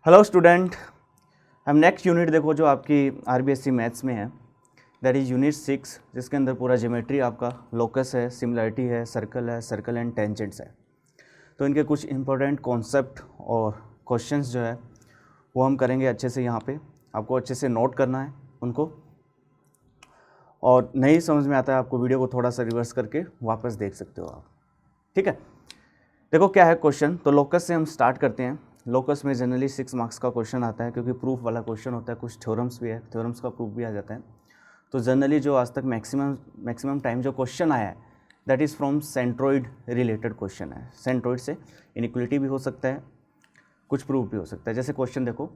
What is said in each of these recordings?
Hello student, हम next unit देखो जो आपकी आरबीएससी मैथ्स में है, दैट इज़ यूनिट 6, जिसके अंदर पूरा ज्योमेट्री आपका लोकस है, सिमिलरिटी है, सर्कल एंड टेंजेंट्स है। तो इनके कुछ इंपॉर्टेंट कॉन्सेप्ट और क्वेश्चंस जो है वो हम करेंगे अच्छे से। यहाँ पे आपको अच्छे से नोट करना है उनको, और नहीं समझ में आता है आपको वीडियो को थोड़ा सा रिवर्स करके वापस देख सकते हो आप। ठीक है, देखो क्या है क्वेश्चन। तो लोकस से हम स्टार्ट करते हैं। लोकस में जनरली 6 मार्क्स का क्वेश्चन आता है, क्योंकि प्रूफ वाला क्वेश्चन होता है, कुछ थ्योरम्स भी है, थ्योरम्स का प्रूफ भी आ जाता है। तो जनरली जो आज तक मैक्सिमम टाइम जो क्वेश्चन आया है that is from centroid related question है। सेंट्रोइड से इनइक्वलिटी भी हो सकता है, कुछ प्रूफ भी हो सकता है। जैसे क्वेश्चन देखो,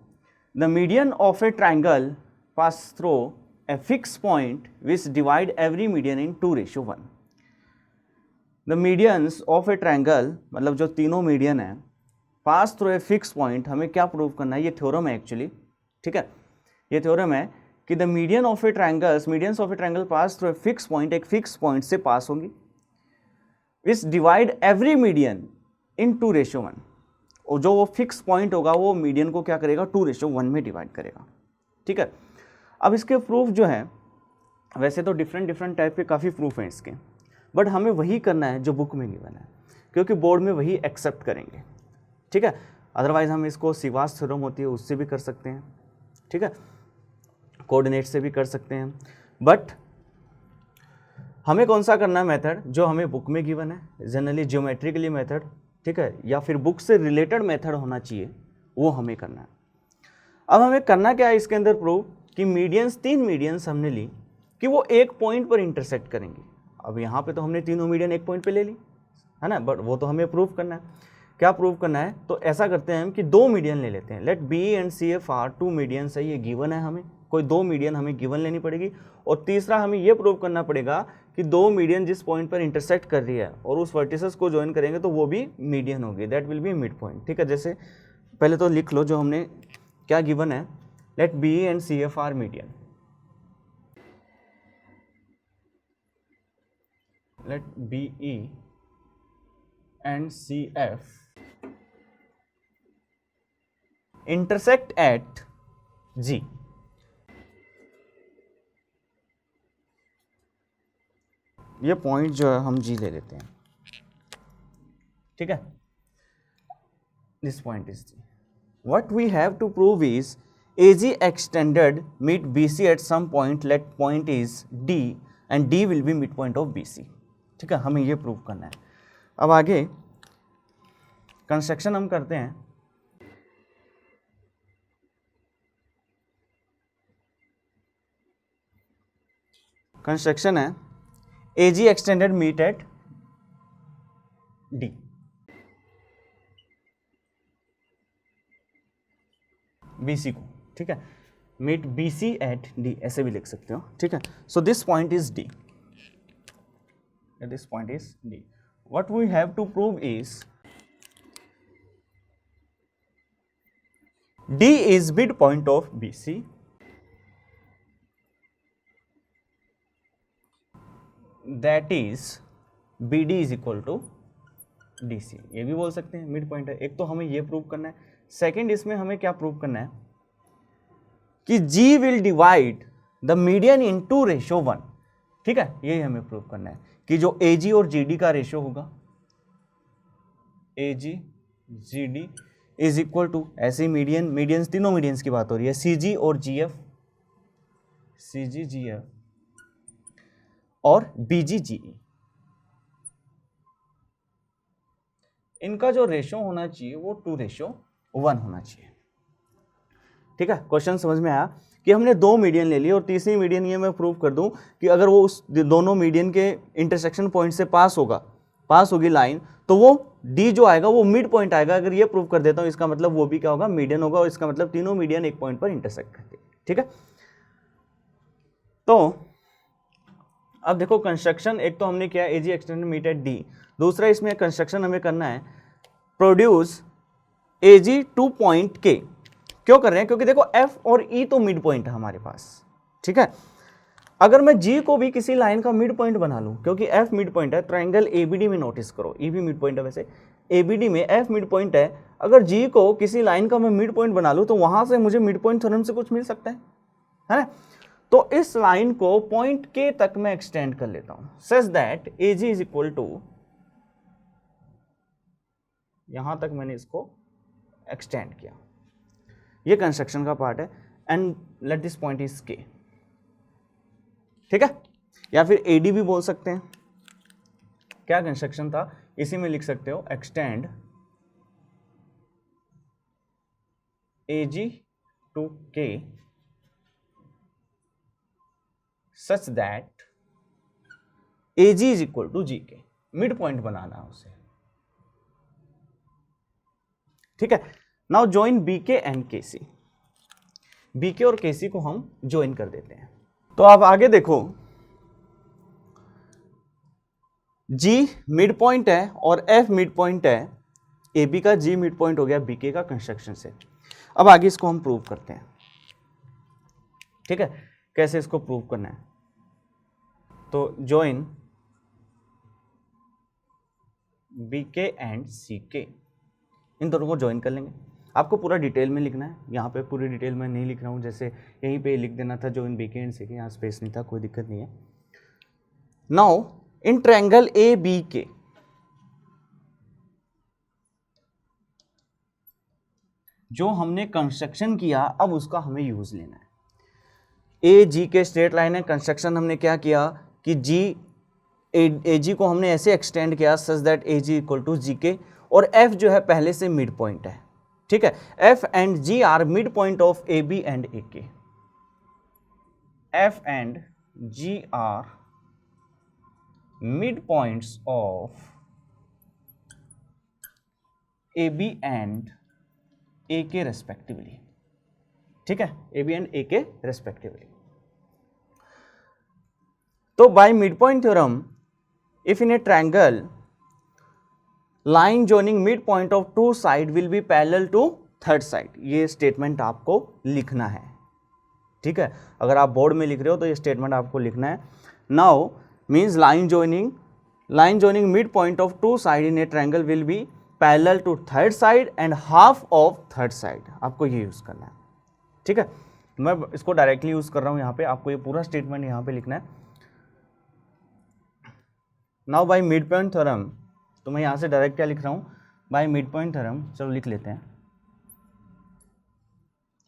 the median of a triangle pass through a fix point which divide every median in 2:1। The medians of a triangle, मतलब जो तीनों मीडियन है, pass through a fix point, हमें क्या प्रूव करना है, ये थ्योरम है एक्चुअली। ठीक है, ये थ्योरम है कि the median of A triangles, medians of a triangle pass through a fix point, एक फिक्स पॉइंट से पास होंगी, विच डिवाइड एवरी मीडियन इन 2:1। और जो वो फिक्स पॉइंट होगा वो मीडियन को क्या करेगा, 2:1 में डिवाइड करेगा। ठीक है, अब इसके प्रूफ जो है, वैसे तो डिफरेंट टाइप के काफ़ी प्रूफ हैं इसके, बट हमें वही करना है जो बुक में गिवन है, क्योंकि बोर्ड में वही एक्सेप्ट करेंगे। ठीक है, अदरवाइज हम इसको सिवास थ्योरम होती है उससे भी कर सकते हैं। ठीक है, कोऑर्डिनेट से भी कर सकते हैं, बट हमें कौन सा करना है मेथड, जो हमें बुक में गिवन है, जनरली ज्योमेट्रिकली मेथड। ठीक है, या फिर बुक से रिलेटेड मेथड होना चाहिए, वो हमें करना है। अब हमें करना क्या है इसके अंदर प्रूव, कि मीडियंस, 3 मीडियंस हमने ली कि वो एक पॉइंट पर इंटरसेक्ट करेंगी। अब यहाँ पे तो हमने तीनों मीडियन एक पॉइंट पे ले ली है ना, बट वो तो हमें प्रूव करना है। क्या प्रूव करना है, तो ऐसा करते हैं हम कि 2 मीडियन ले लेते हैं। Let B and C F are 2 medians है, ये गिवन है, हमें कोई 2 मीडियन हमें गिवन लेनी पड़ेगी। और तीसरा हमें ये प्रूव करना पड़ेगा कि 2 मीडियन जिस पॉइंट पर इंटरसेक्ट कर रही है और उस वर्टिसेस को ज्वाइन करेंगे तो वो भी मीडियन होगी, that will B mid point. ठीक है, जैसे पहले तो लिख लो जो हमने क्या गिवन है, let B and C F are median, let BE and CF intersect at G। ये पॉइंट जो है हम G ले लेते हैं। ठीक है, this point is G। What we have to prove is AG extended meet BC at some point, let point is D and D will be midpoint of BC। ठीक है, हमें ये प्रूव करना है। अब आगे कंस्ट्रक्शन हम करते हैं। कंस्ट्रक्शन है AG extended meet at D, BC को। ठीक है, मीट BC एट D, ऐसे भी लिख सकते हो। ठीक है, so this point is D, this point is D। What we have to prove is D is midpoint of BC, that is BD is equal to DC। ये भी बोल सकते हैं मिड पॉइंट है। एक तो हमें ये प्रूव करना है, सेकंड इसमें हमें क्या प्रूव करना है कि G will divide the median in 2:1। ठीक है, यही हमें प्रूव करना है कि जो AG और GD का रेशियो होगा, AG GD is equal to, ऐसे मीडियंस तीनों मीडियंस की बात हो रही है, CG और GF, CG GF और BG GE, इनका जो रेशियो होना चाहिए वो 2:1 होना चाहिए। ठीक है, क्वेश्चन समझ में आया कि हमने 2 मीडियन ले ली और तीसरी मीडियन ये मैं प्रूव कर दूं कि अगर वो उस दोनों मीडियन के इंटरसेक्शन पॉइंट से पास होगी लाइन, तो वो D जो आएगा वो मिड पॉइंट आएगा। अगर ये प्रूव कर देता हूं, इसका मतलब वो भी क्या होगा, मीडियन होगा, और इसका मतलब तीनों मीडियन एक पॉइंट पर इंटरसेक्ट करते हैं। ठीक है, तो अब देखो कंस्ट्रक्शन, एक तो हमने किया AG extended meet at D, दूसरा इसमें कंस्ट्रक्शन हमें करना है produce AG to point K। क्यों कर रहे हैं, क्योंकि देखो F और E तो मिड पॉइंट है हमारे पास। ठीक है, अगर मैं G को भी किसी लाइन का मिड पॉइंट बना लूं, क्योंकि F मिड पॉइंट है, ट्राइंगल ABD में नोटिस करो, E भी मिड पॉइंट है, वैसे ABD में F मिड पॉइंट है, अगर G को किसी लाइन का मैं मिड पॉइंट बना लूँ तो वहां से मुझे मिड पॉइंट थ्योरम से कुछ मिल सकता है ना। तो इस लाइन को पॉइंट K तक मैं एक्सटेंड कर लेता हूं such that AG is equal to, यहां तक मैंने इसको एक्सटेंड किया, ये कंस्ट्रक्शन का पार्ट है, and let this point is K, ठीक है। या फिर AD भी बोल सकते हैं। क्या कंस्ट्रक्शन था, इसी में लिख सकते हो extend AG to K such that AG is equal to GK, mid point बनाना है उसे, ठीक है। Now join BK and KC, BK और KC को हम ज्वाइन कर देते हैं। तो आप आगे देखो, G मिड पॉइंट है और F मिड पॉइंट है, AB का G मिड पॉइंट हो गया BK का कंस्ट्रक्शन से। अब आगे इसको हम प्रूव करते हैं, ठीक है। कैसे इसको प्रूव करना है, तो ज्वाइन BK एंड CK, इन दोनों को ज्वाइन कर लेंगे। आपको पूरा डिटेल में लिखना है, यहाँ पे पूरी डिटेल में नहीं लिख रहा हूँ, जैसे यहीं पे लिख देना था ज्वाइन BK एंड CK, यहाँ स्पेस नहीं था, कोई दिक्कत नहीं है। नाउ इन ट्रायंगल ABK, जो हमने कंस्ट्रक्शन किया अब उसका हमें यूज लेना है। AG के स्ट्रेट लाइन है, कंस्ट्रक्शन हमने क्या किया कि AG को हमने ऐसे एक्सटेंड किया such that AG equal to GK, और F जो है पहले से मिड पॉइंट है, ठीक है। F and G are mid point of AB and AK, F and G are mid points of AB and AK respectively, ठीक है, AB एंड AK रेस्पेक्टिवली। तो by mid point theorem, if in a triangle line joining mid point of two side will be parallel to third side, ये statement आपको लिखना है, ठीक है। अगर आप बोर्ड में लिख रहे हो तो ये स्टेटमेंट आपको लिखना है। Now means line joining mid point of two side in a triangle will be parallel to third side and half of third side, आपको ये यूज करना है, ठीक है। मैं इसको डायरेक्टली यूज कर रहा हूं यहाँ पे, आपको ये पूरा स्टेटमेंट यहाँ पे लिखना है। Now bye mid point theorem, तो मैं यहाँ से डायरेक्ट क्या लिख रहा हूँ, बाय मिड पॉइंट थ्योरम, चलो लिख लेते हैं,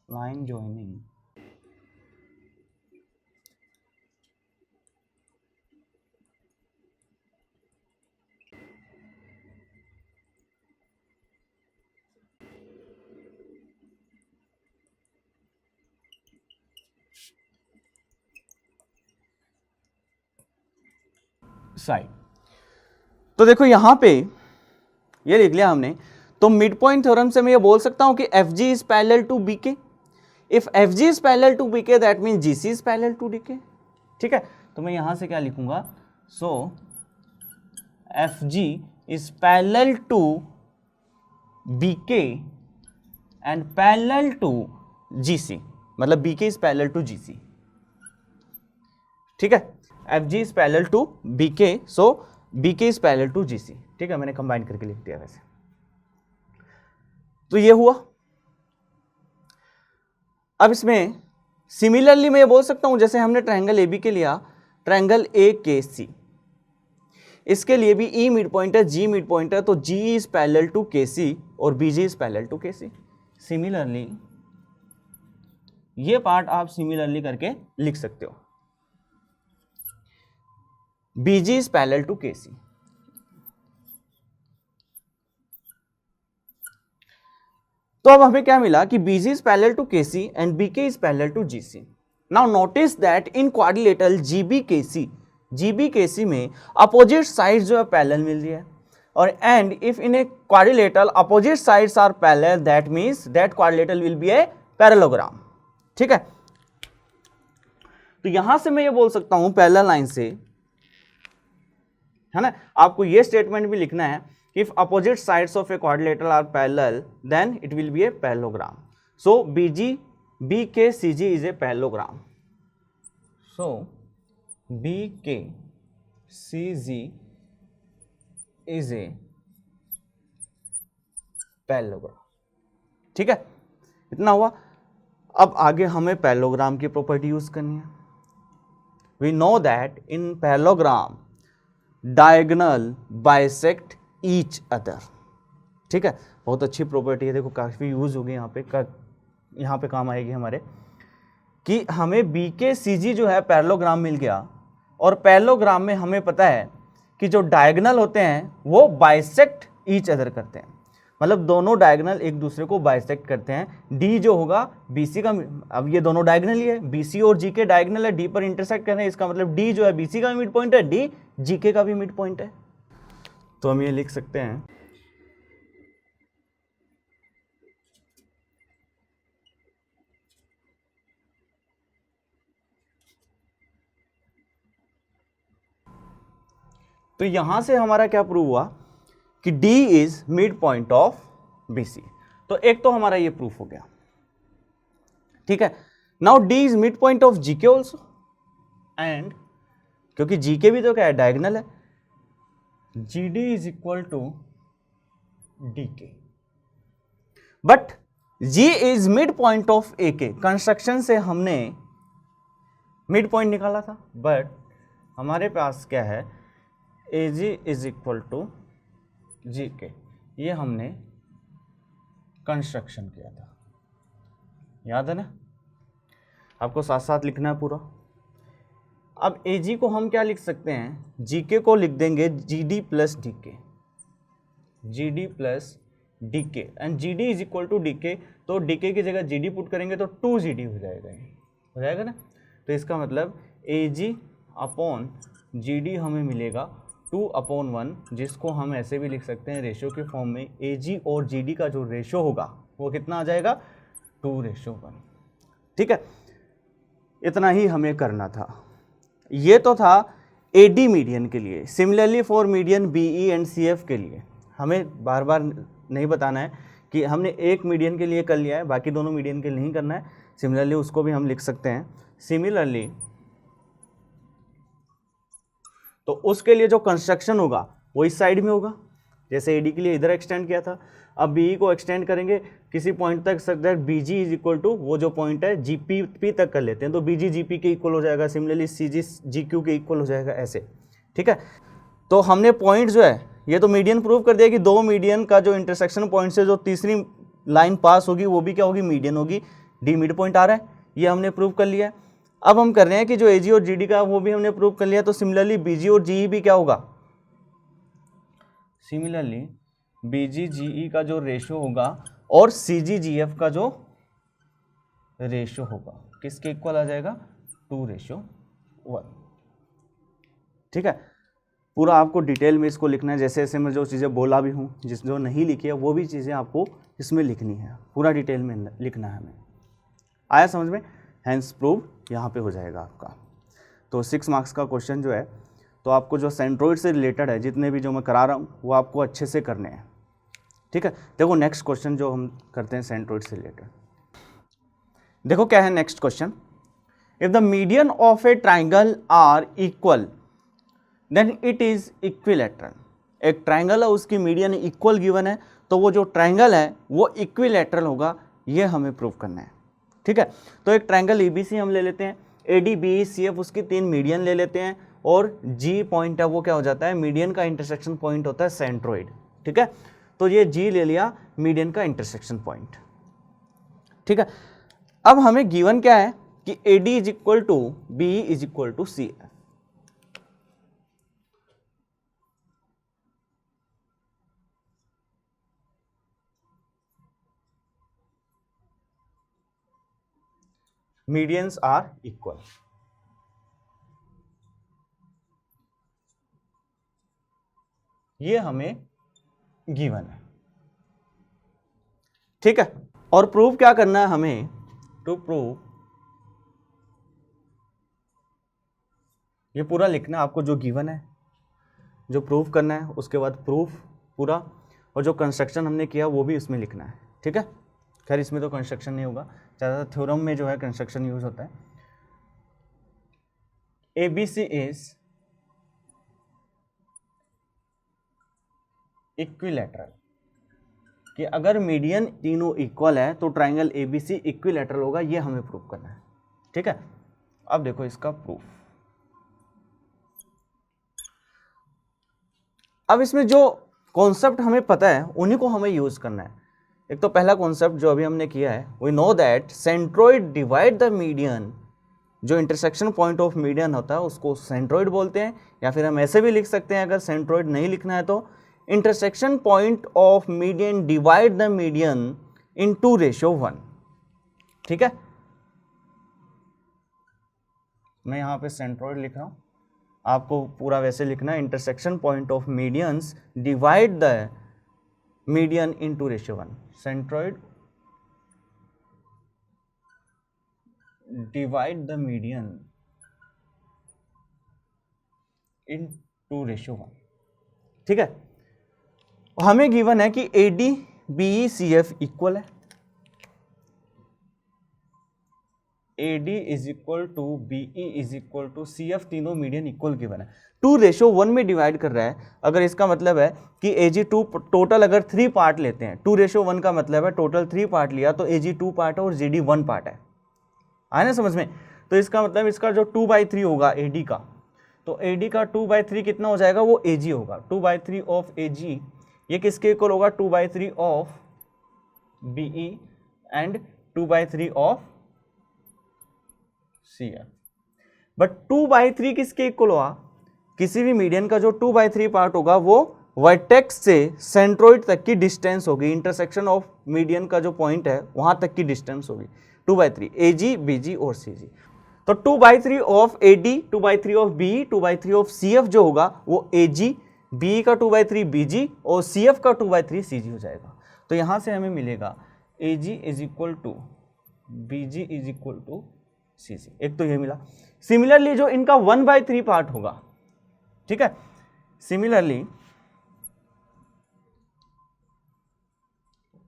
लाइन जॉइनिंग साइड। तो देखो यहां पे ये लिख लिया हमने, तो मिड पॉइंट थ्योरम से मैं ये बोल सकता हूं कि FG is parallel to BK, if FG is parallel to BK that mean GC is parallel to DK, ठीक है। तो मैं यहां से क्या लिखूंगा, so FG is parallel to BK and parallel to GC, मतलब BK is parallel to GC, ठीक है। FG is parallel to BK, so BK is parallel to GC, ठीक है। मैंने कंबाइन करके लिख दिया वैसे, तो ये हुआ। अब इसमें सिमिलरली मैं ये बोल सकता हूं, जैसे हमने ट्रायंगल AB के लिया, ट्रायंगल AKC, इसके लिए भी E मिड पॉइंट है, G मिड पॉइंट है, तो G is parallel to KC और BG is parallel to KC। Similarly ये पार्ट आप सिमिलरली करके लिख सकते हो, BG is parallel to KC। तो अब हमें क्या मिला कि BG is parallel to KC and BK is parallel to GC। Now notice that in quadrilateral GBKC में अपोजिट साइड जो है पैरेलल मिल रही है, और and if in a quadrilateral opposite sides are parallel that means that quadrilateral will be a parallelogram, ठीक है। तो यहां से मैं ये बोल सकता हूं पैरेलल लाइन से, है ना, आपको ये स्टेटमेंट भी लिखना है, if opposite sides of a quadrilateral are parallel then it will be a parallelogram, so BKCG is a parallelogram, so BKCG is a parallelogram. ठीक है, इतना हुआ। अब आगे हमें पैरेललोग्राम की प्रॉपर्टी यूज करनी है। We know that in parallelogram diagonal bisect each other. ठीक है, बहुत अच्छी प्रॉपर्टी है, देखो काफ़ी यूज होगी यहाँ पे काम आएगी हमारे, कि हमें बी के सी जी जो है पैरेललोग्राम मिल गया, और पैरेललोग्राम में हमें पता है कि जो डायगोनल होते हैं वो बाइसेक्ट ईच अदर करते हैं, मतलब दोनों डायगोनल एक दूसरे को बाइसेक्ट करते हैं। डी जो होगा बीसी का, अब ये दोनों डायगोनल ही है, बीसी और जी के डायगोनल है, डी पर इंटरसेक्ट कर रहे हैं, इसका मतलब डी जो है बीसी का मिड पॉइंट है, डी जीके का भी मिड पॉइंट है। तो हम ये लिख सकते हैं तो यहां से हमारा क्या प्रूव हुआ कि D is mid point of BC। तो एक तो हमारा ये प्रूफ हो गया। ठीक है, now D is mid point of GK also, and क्योंकि GK भी तो क्या है, डायगोनल है, GD is equal to DK। But G is mid point of AK। Construction से हमने मिड पॉइंट निकाला था, बट हमारे पास क्या है, AG is equal to GK, ये हमने कंस्ट्रक्शन किया था, याद है ना, आपको साथ साथ लिखना है पूरा। अब AG को हम क्या लिख सकते हैं, GK को लिख देंगे GD plus DK, GD plus DK, and GD is equal to DK, तो DK की जगह GD पुट करेंगे तो 2GD हो जाएगा, हो जाएगा ना। तो इसका मतलब AG अपॉन GD हमें मिलेगा 2/1, जिसको हम ऐसे भी लिख सकते हैं रेशियो के फॉर्म में, AG और GD का जो रेशियो होगा वो कितना आ जाएगा, 2:1। ठीक है, इतना ही हमें करना था। ये तो था AD मीडियन के लिए। Similarly for median BE and CF के लिए हमें बार बार नहीं बताना है कि हमने एक मीडियन के लिए कर लिया है, बाकी दोनों मीडियन के लिए नहीं करना है। सिमिलरली उसको भी हम लिख सकते हैं, सिमिलरली तो उसके लिए जो कंस्ट्रक्शन होगा वो इस साइड में होगा, जैसे AD के लिए इधर एक्सटेंड किया था। अब BE को एक्सटेंड करेंगे किसी पॉइंट तक, that BG is equal to वो जो पॉइंट है GP तक कर लेते हैं, तो BG GP के इक्वल हो जाएगा, सिमिलरली CG GQ के इक्वल हो जाएगा, ऐसे। ठीक है, तो हमने पॉइंट जो है ये तो मीडियन प्रूव कर दिया कि दो मीडियन का जो इंटरसेक्शन पॉइंट से जो तीसरी लाइन पास होगी वो भी क्या होगी, मीडियन होगी। D मिड पॉइंट आ रहा है, ये हमने प्रूव कर लिया है। अब हम कर रहे हैं कि जो AG और GD का वो भी हमने प्रूव कर लिया, तो सिमिलरली BG और GE भी क्या होगा, सिमिलरली BG GE का जो रेशियो होगा और CG GF का जो रेशियो होगा किसके इक्वल आ जाएगा, 2:1। ठीक है, पूरा आपको डिटेल में इसको लिखना है, जैसे जैसे मैं जो चीज़ें बोला भी हूँ, जो नहीं लिखी है वो भी चीज़ें आपको इसमें लिखनी है, पूरा डिटेल में लिखना है हमें। आया समझ में, हैंस प्रूव यहाँ पे हो जाएगा आपका। तो 6 मार्क्स का क्वेश्चन जो है, तो आपको जो सेंट्रोइड से रिलेटेड है जितने भी जो मैं करा रहा हूँ वो आपको अच्छे से करने हैं। ठीक है, देखो नेक्स्ट क्वेश्चन जो हम करते हैं सेंट्रोइड से रिलेटेड, देखो क्या है next question. If the median of a triangle are equal then it is equilateral. एक ट्राइंगल है, उसकी मीडियन इक्वल गिवन है, तो वो जो ट्राइंगल है वो इक्विलैटरल होगा, ये हमें प्रूव करना है। ठीक है, तो एक ट्राइंगल ABC हम ले लेते हैं, AD BE CF उसकी 3 मीडियन ले लेते हैं, और G पॉइंट है वो क्या हो जाता है, मीडियन का इंटरसेक्शन पॉइंट होता है सेंट्रोइड। ठीक है, तो ये G ले लिया मीडियन का इंटरसेक्शन पॉइंट। ठीक है, अब हमें गिवन क्या है कि AD is equal to BE is equal to CF। Medians are equal, ये हमें गिवन है। ठीक है, और प्रूव क्या करना है हमें, टू प्रूव, ये पूरा लिखना है आपको जो गिवन है, जो प्रूव करना है, उसके बाद प्रूफ पूरा, और जो कंस्ट्रक्शन हमने किया वो भी उसमें लिखना है। ठीक है, खैर इसमें तो कंस्ट्रक्शन नहीं होगा, ज़्यादातर थ्योरम में जो है कंस्ट्रक्शन यूज होता है। ABC इज इक्विलैटरल, कि अगर मीडियन तीनों इक्वल है तो ट्राइंगल एबीसी इक्विलैटरल होगा, ये हमें प्रूव करना है। ठीक है, अब देखो इसका प्रूफ। अब इसमें जो कॉन्सेप्ट हमें पता है उन्हीं को हमें यूज करना है। एक तो पहला कॉन्सेप्ट जो अभी हमने किया है, we know that centroid divide the median, जो इंटरसेक्शन पॉइंट ऑफ मीडियन होता है उसको सेंट्रोइड बोलते हैं, या फिर हम ऐसे भी लिख सकते हैं, अगर सेंट्रोइड नहीं लिखना है तो intersection point of median divide the median in 2:1। ठीक है, मैं यहां पे सेंट्रोइड लिख रहा हूं, आपको पूरा वैसे लिखना है, intersection point of medians divide the median in 2:1। Centroid divide the median in 2:1। ठीक है, हमें गिवन है कि AD BE CF इक्वल है, AD is equal to BE is equal to CF, तीनों मीडियन इक्वल गिवन है। 2:1 में डिवाइड कर रहा है, अगर इसका मतलब है कि AG2 टोटल अगर 3 पार्ट लेते हैं, 2:1 का मतलब है टोटल 3 पार्ट लिया तो AG 2 पार्ट है और GD 1 पार्ट है। आया ना समझ में? तो इसका मतलब इसका जो 2/3 होगा AD का, तो AD का 2/3 कितना हो जाएगा, वो AG होगा। 2/3 ऑफ AG ये किसके इक्वल होगा, 2/3 of BE and 2/3 of CF। But 2/3 किसके इक्वल होगा, किसी भी मीडियन का जो 2/3 पार्ट होगा वो वर्टेक्स से सेंट्रोइड तक की डिस्टेंस होगी, इंटरसेक्शन ऑफ मीडियन का जो पॉइंट है वहां तक की डिस्टेंस होगी 2/3 AG BG और CG। तो 2/3 of AD, 2/3 of BE, 2/3 of CF जो होगा वो AG, BE का 2/3 BG और CF का 2/3 CG हो जाएगा। तो यहां से हमें मिलेगा AG is equal to BG is equal to CG, एक तो ये मिला। सिमिलरली जो इनका 1/3 पार्ट होगा, ठीक है, सिमिलरली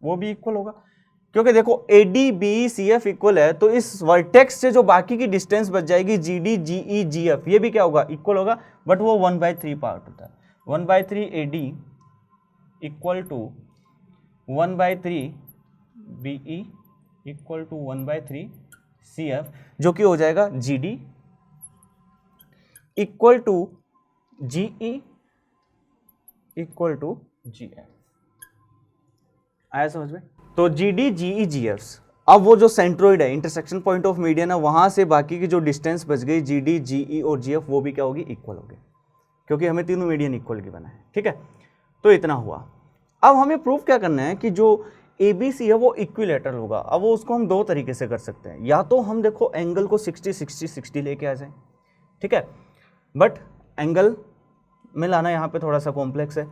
वो भी इक्वल होगा, क्योंकि देखो AD BE CF इक्वल है तो इस वर्टेक्स से जो बाकी की डिस्टेंस बच जाएगी GD GE GF, ये भी क्या होगा, इक्वल होगा, बट वो 1/3 पार्ट होता है। 1/3 AD equal to 1/3 BE equal to 1/3 CF, जो कि हो जाएगा GD equal to GE equal to GF। आया समझ में? तो GD GE GF, अब वो जो सेंट्रोइड है, इंटरसेक्शन पॉइंट ऑफ मीडियन है, वहां से बाकी की जो डिस्टेंस बच गई GD GE और GF, वो भी क्या होगी, इक्वल होगी, क्योंकि हमें तीनों मीडियन इक्वल की बना है। ठीक है, तो इतना हुआ। अब हमें प्रूफ क्या करना है कि जो ABC है वो इक्विलैटरल होगा। अब वो उसको हम दो तरीके से कर सकते हैं, या तो हम देखो एंगल को 60 60 60 लेके आ जाए, ठीक है, बट एंगल में लाना यहाँ पे थोड़ा सा कॉम्प्लेक्स है,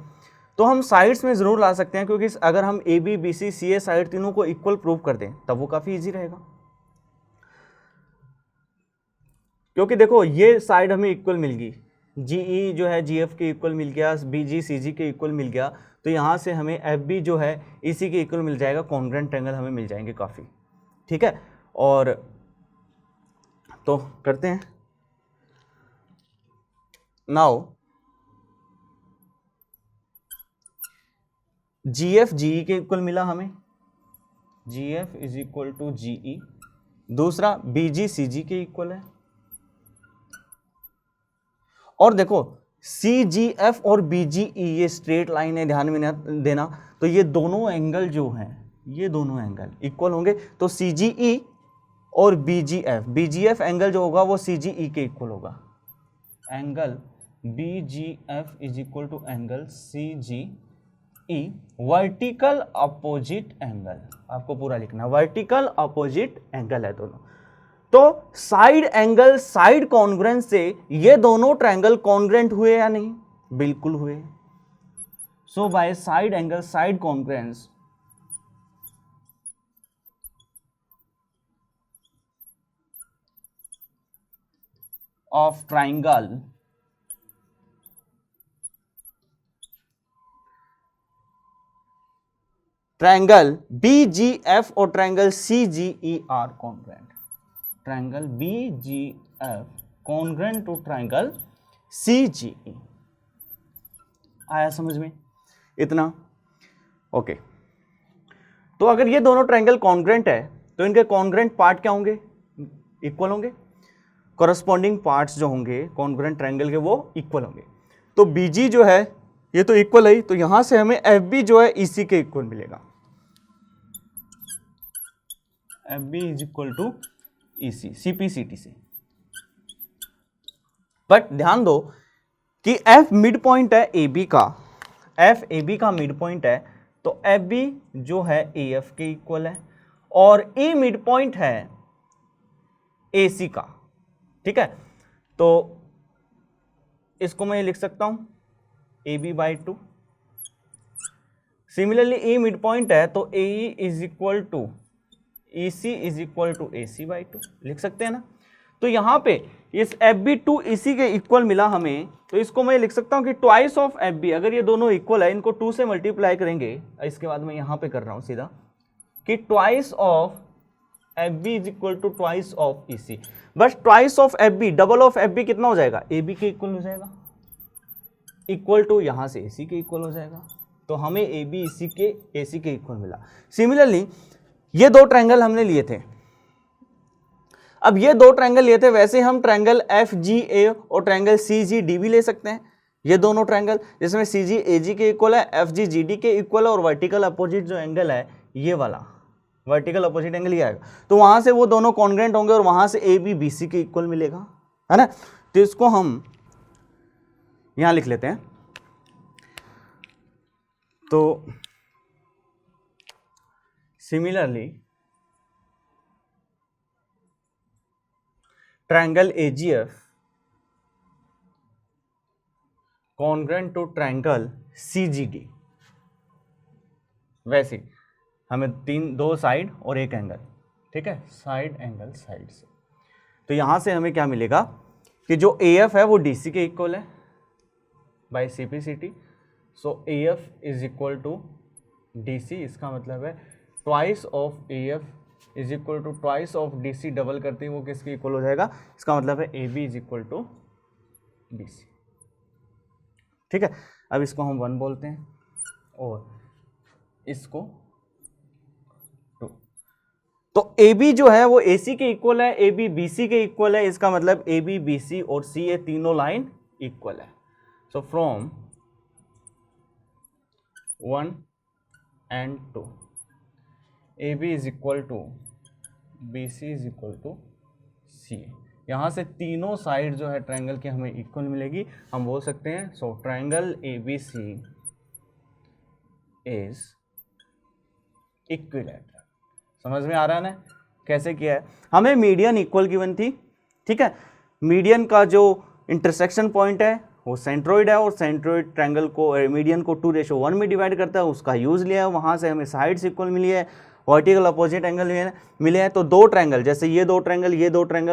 तो हम साइड्स में जरूर ला सकते हैं, क्योंकि अगर हम AB BC CA साइड तीनों को इक्वल प्रूव कर दें तब वो काफी इजी रहेगा, क्योंकि देखो ये साइड हमें इक्वल मिल गई, GE जो है GF के इक्वल मिल गया, BG CG के इक्वल मिल गया, तो यहाँ से हमें FB जो है इसी के इक्वल मिल जाएगा, कॉन्ग्रुएंट एंगल हमें मिल जाएंगे काफ़ी। ठीक है, और तो करते हैं नाउ। GF GE के इक्वल मिला हमें, GF is equal to GE। दूसरा BG CG के इक्वल है, और देखो CGF और BGE ये स्ट्रेट लाइन है, ध्यान में देना, तो ये दोनों एंगल जो हैं, ये दोनों एंगल इक्वल होंगे, तो CGE और BGF एंगल जो होगा वो CGE के इक्वल होगा। Angle BGF is equal to angle CGE, vertical opposite angle, आपको पूरा लिखना, वर्टिकल अपोजिट एंगल है दोनों। तो साइड एंगल साइड कॉन्ग्रुएंस से ये दोनों ट्रायंगल कॉन्ग्रुएंट हुए या नहीं, बिल्कुल हुए। So by side angle side congruence of triangle BGF और triangle CGE are congruent. Triangle BGF congruent to triangle CGE। आया समझ में इतना? ओके, तो अगर ये दोनों ट्रायंगल कॉन्ग्रेंट है तो इनके कॉन्ग्रेंट पार्ट क्या होंगे, इक्वल होंगे, कॉरस्पॉन्डिंग पार्ट्स जो होंगे कॉन्ग्रेंट ट्रायंगल के वो इक्वल होंगे। तो BG जो है ये तो इक्वल है, तो यहां से हमें FB जो है EC के इक्वल मिलेगा, FB is equal to EC CPCT से। बट ध्यान दो कि F मिड पॉइंट है AB का, F AB का मिड पॉइंट है, तो FB जो है AF के इक्वल है, और E मिड पॉइंट है AC का, ठीक है। तो इसको मैं लिख सकता हूं AB/2। Similarly E mid point है तो AE is equal to EC is equal to AC/2 लिख सकते हैं ना। तो यहां पे इस FB टू EC के इक्वल मिला हमें, तो इसको मैं लिख सकता हूं कि ट्वाइस ऑफ FB, अगर ये दोनों इक्वल है इनको 2 से मल्टीप्लाई करेंगे, इसके बाद मैं यहां पे कर रहा हूं सीधा कि twice of FB is equal to twice of EC। बस twice of FB, double of FB कितना हो जाएगा, AB के इक्वल हो जाएगा, इक्वल टू यहां से AC के इक्वल हो जाएगा। तो हमें AB AC के इक्वल मिला। सिमिलरली ये दो ट्रायंगल हमने लिए थे, अब ये दो ट्रायंगल लिए थे, वैसे हम ट्रायंगल FGA और ट्रायंगल CGD भी ले सकते हैं। ये दोनों ट्रायंगल जिसमें CG AG के इक्वल है, FG GD के इक्वल है, और वर्टिकल अपोजिट जो एंगल है ये वाला वर्टिकल अपोजिट एंगल ये आएगा, तो वहां से वो दोनों कॉन्ग्रेंट होंगे और वहां से AB BC के इक्वल मिलेगा, है ना। तो इसको हम यहां लिख लेते हैं। तो similarly triangle AGF congruent to triangle CGD, वैसे हमें दो साइड और एक एंगल, ठीक है, साइड एंगल साइड से। तो यहां से हमें क्या मिलेगा कि जो AF है वो DC के इक्वल है by CPCT, so AF is equal to DC, इसका मतलब है twice of AF is equal to twice of DC, double करते ही वो किसके इक्वल हो जाएगा, इसका मतलब है AB is equal to BC, ठीक है। अब इसको हम 1 बोलते हैं और इसको 2। तो AB जो है वो AC के इक्वल है, AB BC के इक्वल है, इसका मतलब AB BC और C ये तीनों लाइन इक्वल है। So from 1 and 2 AB is equal to BC is equal to C। यहाँ से तीनों साइड जो है ट्रायंगल की हमें इक्वल मिलेगी, हम बोल सकते हैं सो ट्रायंगल ABC इज इक्विलैटरल। समझ में आ रहा है ना कैसे किया है। हमें मीडियन इक्वल गिवन थी, ठीक है। मीडियन का जो इंटरसेक्शन पॉइंट है वो सेंट्रोइड है, और सेंट्रोइड ट्रायंगल को मीडियन को 2:1 में डिवाइड करता है, उसका यूज लिया है, वहां से हमें साइड्स इक्वल मिली है, वर्टिकल अपोजिट एंगल मिले हैं। तो दो ट्रायंगल, जैसे ये दो ट्रायंगल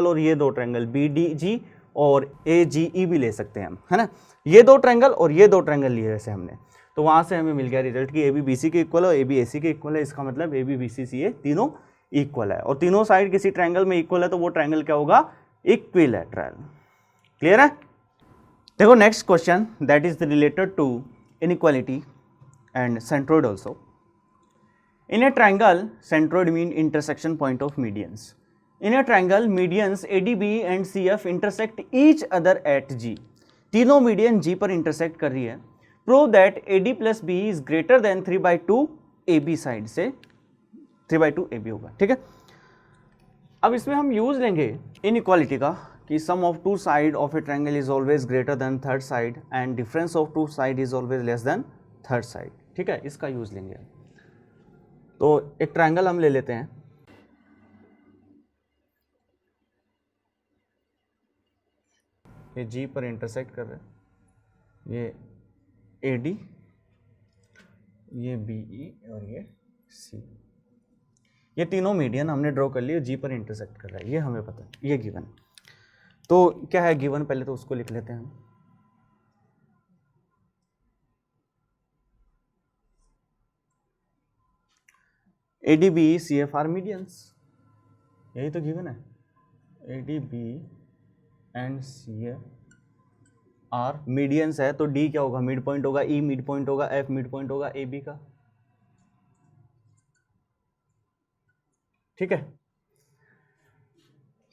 और ये दो ट्रायंगल BDG और AGE भी ले सकते हैं हम, है ना। ये दो ट्रायंगल और ये दो ट्रायंगल लिए जैसे हमने, तो वहां से हमें मिल गया रिजल्ट कि AB BC के इक्वल है और AB AC के इक्वल है, इसका मतलब AB BC CA तीनों इक्वल है, और तीनों साइड किसी ट्रायंगल में इक्वल है तो वो ट्रायंगल क्या होगा, इक्विलैटरल। क्लियर है। देखो next question that is related to inequality and centroid also. In a triangle, centroid mean intersection point of medians. In a triangle, medians ADB and CF intersect each other at G. तीनों median G पर intersect कर रही है। Prove that AD plus B is greater than 3/2 AB side से 3/2 AB होगा, ठीक है। अब इसमें हम यूज लेंगे इनइक्वालिटी का कि sum of two side of a triangle is always greater than third side and difference of two side is always less than third side, ठीक है। इसका यूज लेंगे। तो एक ट्रायंगल हम ले लेते हैं, ये G पर इंटरसेक्ट कर रहे हैं, ये AD, ये BE और ये C, ये तीनों मीडियन हमने ड्रॉ कर लिए, G पर इंटरसेक्ट कर रहा है, ये हमें पता है, ये गिवन। तो क्या है गिवन, पहले तो उसको लिख लेते हैं हम। ADB CF आर मीडियंस, यही तो गिवन है। ADB and CF are medians है, तो D क्या होगा, मिड पॉइंट होगा, E मिड पॉइंट होगा, F मिड पॉइंट होगा AB का। ठीक है,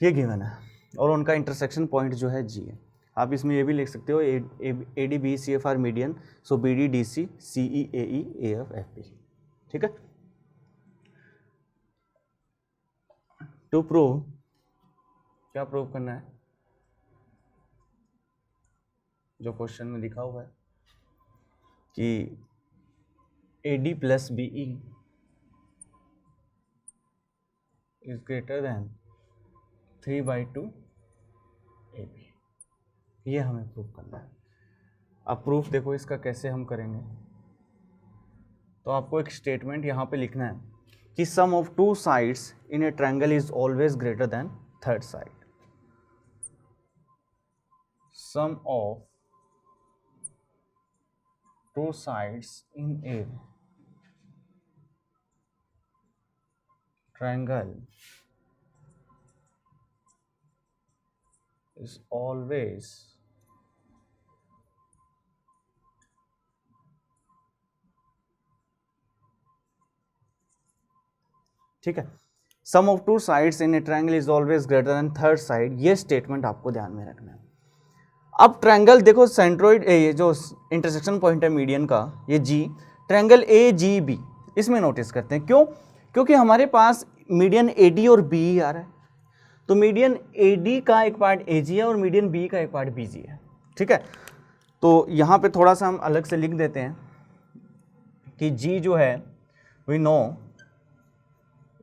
ये गिवन है और उनका इंटरसेक्शन पॉइंट जो है जी है। आप इसमें ये भी लिख सकते हो A D B C F are median, so B D D C C E A E A F F P. ठीक है, टू प्रूव, क्या प्रूव करना है, जो क्वेश्चन में लिखा हुआ है कि A D plus B E is greater than 3/2 A B, ये हमें प्रूव करना है। अब प्रूफ देखो इसका कैसे हम करेंगे, तो आपको एक स्टेटमेंट यहाँ पे लिखना है कि sum of two sides in a triangle is always greater than third side. Sum of two sides in a triangle is always ठीक है, sum of two sides in a triangle is always greater than third side, ये statement आपको ध्यान में रखना है। अब triangle देखो सेंट्रोइड, ये जो इंटरसेक्शन पॉइंट है मीडियन का, ये जी, ट्रायंगल ए जी बी, इसमें नोटिस करते हैं क्यों, क्योंकि हमारे पास मीडियन ए डी और बी आ रहा है, तो मीडियन ए डी का एक पार्ट ए जी है और मीडियन बी का एक पार्ट बी जी है। ठीक है, तो यहाँ पे थोड़ा सा हम अलग से लिख देते हैं कि जी जो है वी नो,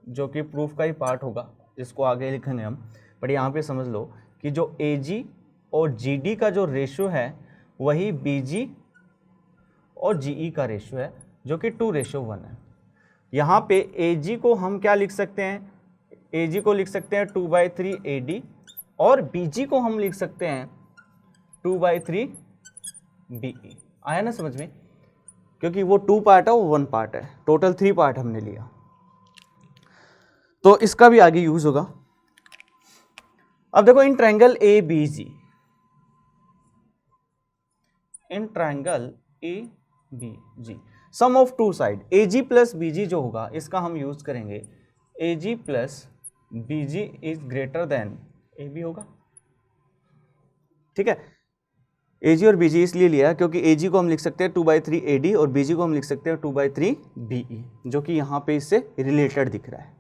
जो कि प्रूफ का ही पार्ट होगा, इसको आगे लिखेंगे हम, बट यहाँ पे समझ लो कि जो ए जी और जी डी का जो रेशियो है वही बी जी और जी ई का रेशियो है, जो कि 2:1 है। यहाँ पे ए जी को हम क्या लिख सकते हैं, ए जी को लिख सकते हैं 2/3 ए डी और बी जी को हम लिख सकते हैं 2/3 बी ई। आया ना समझ में, क्योंकि वो 2 पार्ट है, वो 1 पार्ट है, टोटल 3 पार्ट हमने लिया, तो इसका भी आगे यूज होगा। अब देखो in triangle A B G, in triangle A B G sum of two side A G plus B G जो होगा इसका हम यूज करेंगे A G plus B G is greater than A B होगा। ठीक है, ए जी और बी जी इसलिए लिया क्योंकि ए जी को हम लिख सकते हैं 2/3 ए डी और बी जी को हम लिख सकते हैं 2/3 बी ई, जो कि यहाँ पे इससे रिलेटेड दिख रहा है।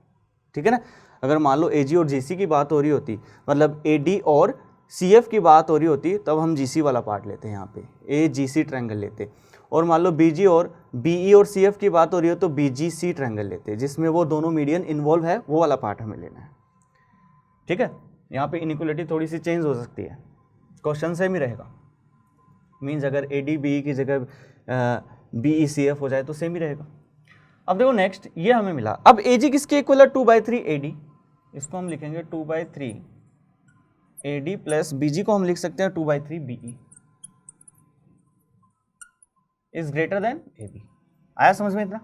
ठीक है ना, अगर मान लो ए जी और जी सी की बात हो रही होती, मतलब ए डी और सी एफ की बात हो रही होती, तब हम जी सी वाला पार्ट लेते हैं, यहाँ पे ए जी सी ट्रायंगल लेते, और मान लो बी जी और बी ई और सी एफ की बात हो रही हो तो बी जी सी ट्रायंगल लेते, जिसमें वो दोनों मीडियन इन्वॉल्व है, वो वाला पार्ट हमें लेना है। ठीक है, यहाँ पे इनइक्वालिटी थोड़ी सी चेंज हो सकती है, क्वेश्चन सेम ही रहेगा, मीन्स अगर ए डी बी ई की जगह बी ई सी एफ हो जाए तो सेम ही रहेगा। अब देखो नेक्स्ट ये हमें मिला, अब ए जी किसके इक्वल है 2/3 ए डी, इसको हम लिखेंगे 2/3 A D plus B G को हम लिख सकते हैं 2/3 B E is greater than A B. आया समझ में इतना?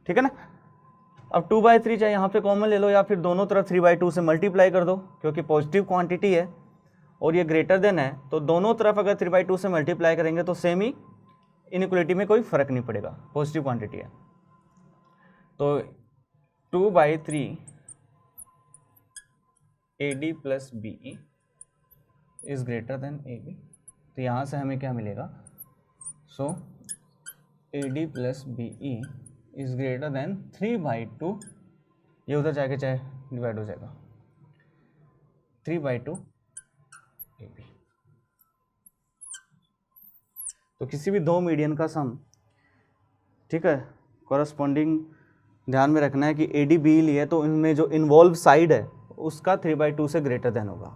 ठीक है ना, अब 2/3 चाहे यहाँ पे कॉमन ले लो या फिर दोनों तरफ 3/2 से मल्टीप्लाई कर दो, क्योंकि पॉजिटिव क्वांटिटी है और ये ग्रेटर देन है, तो दोनों तरफ अगर 3/2 से मल्टीप्लाई करेंगे तो सेम ही, इनइक्वालिटी में कोई फर्क नहीं पड़ेगा, पॉजिटिव क्वांटिटी है। तो 2/3 A D plus B E is greater than A B, तो यहाँ से हमें क्या मिलेगा, so A D plus B E is greater than 3/2, ये उधर जाके चाहे डिवाइड हो जाएगा, 3/2 ए बी। तो किसी भी दो मीडियन का सम, ठीक है, कॉरस्पॉन्डिंग ध्यान में रखना है कि ए डी बी लिए तो इनमें जो इन्वॉल्व साइड है उसका 3/2 से ग्रेटर देन होगा,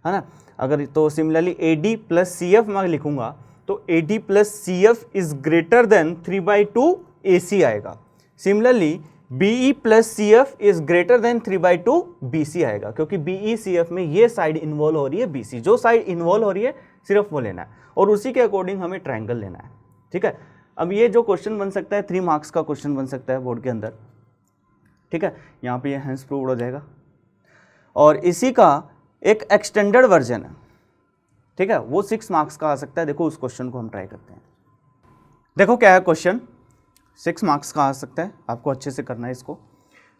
है ना। अगर तो similarly A D plus C F मैं लिखूंगा तो A D plus C F is greater than 3/2 A C आएगा। Similarly B E plus C F is greater than 3/2 B C आएगा, क्योंकि बी ई सी एफ में ये side involve हो रही है बी सी, जो साइड इन्वॉल्व हो रही है सिर्फ वो लेना है और उसी के अकॉर्डिंग हमें ट्रायंगल लेना है। ठीक है, अब ये जो क्वेश्चन बन सकता है 3 मार्क्स का क्वेश्चन बन सकता है बोर्ड के अंदर। ठीक है, यहाँ पे ये हेंस प्रूव्ड हो जाएगा और इसी का एक एक्सटेंडेड वर्जन है, ठीक है, वो 6 मार्क्स का आ सकता है। देखो उस क्वेश्चन को हम ट्राई करते हैं। देखो क्या है क्वेश्चन, 6 मार्क्स का आ सकता है, आपको अच्छे से करना है इसको।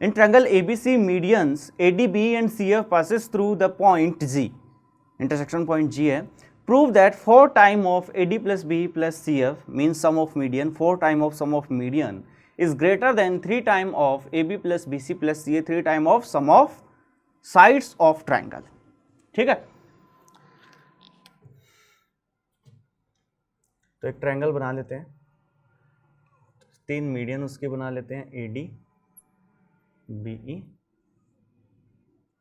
In triangle ABC, medians ADB and CF passes through the point G, intersection point G है. Prove that 4 time of AD plus B plus CF means sum of median. 4 time of sum of median is greater than 3 time of AB plus BC plus CA, 3 time of sum of sides of triangle. ठीक है, तो एक triangle बना लेते हैं, 3 median उसके बना लेते हैं, AD BE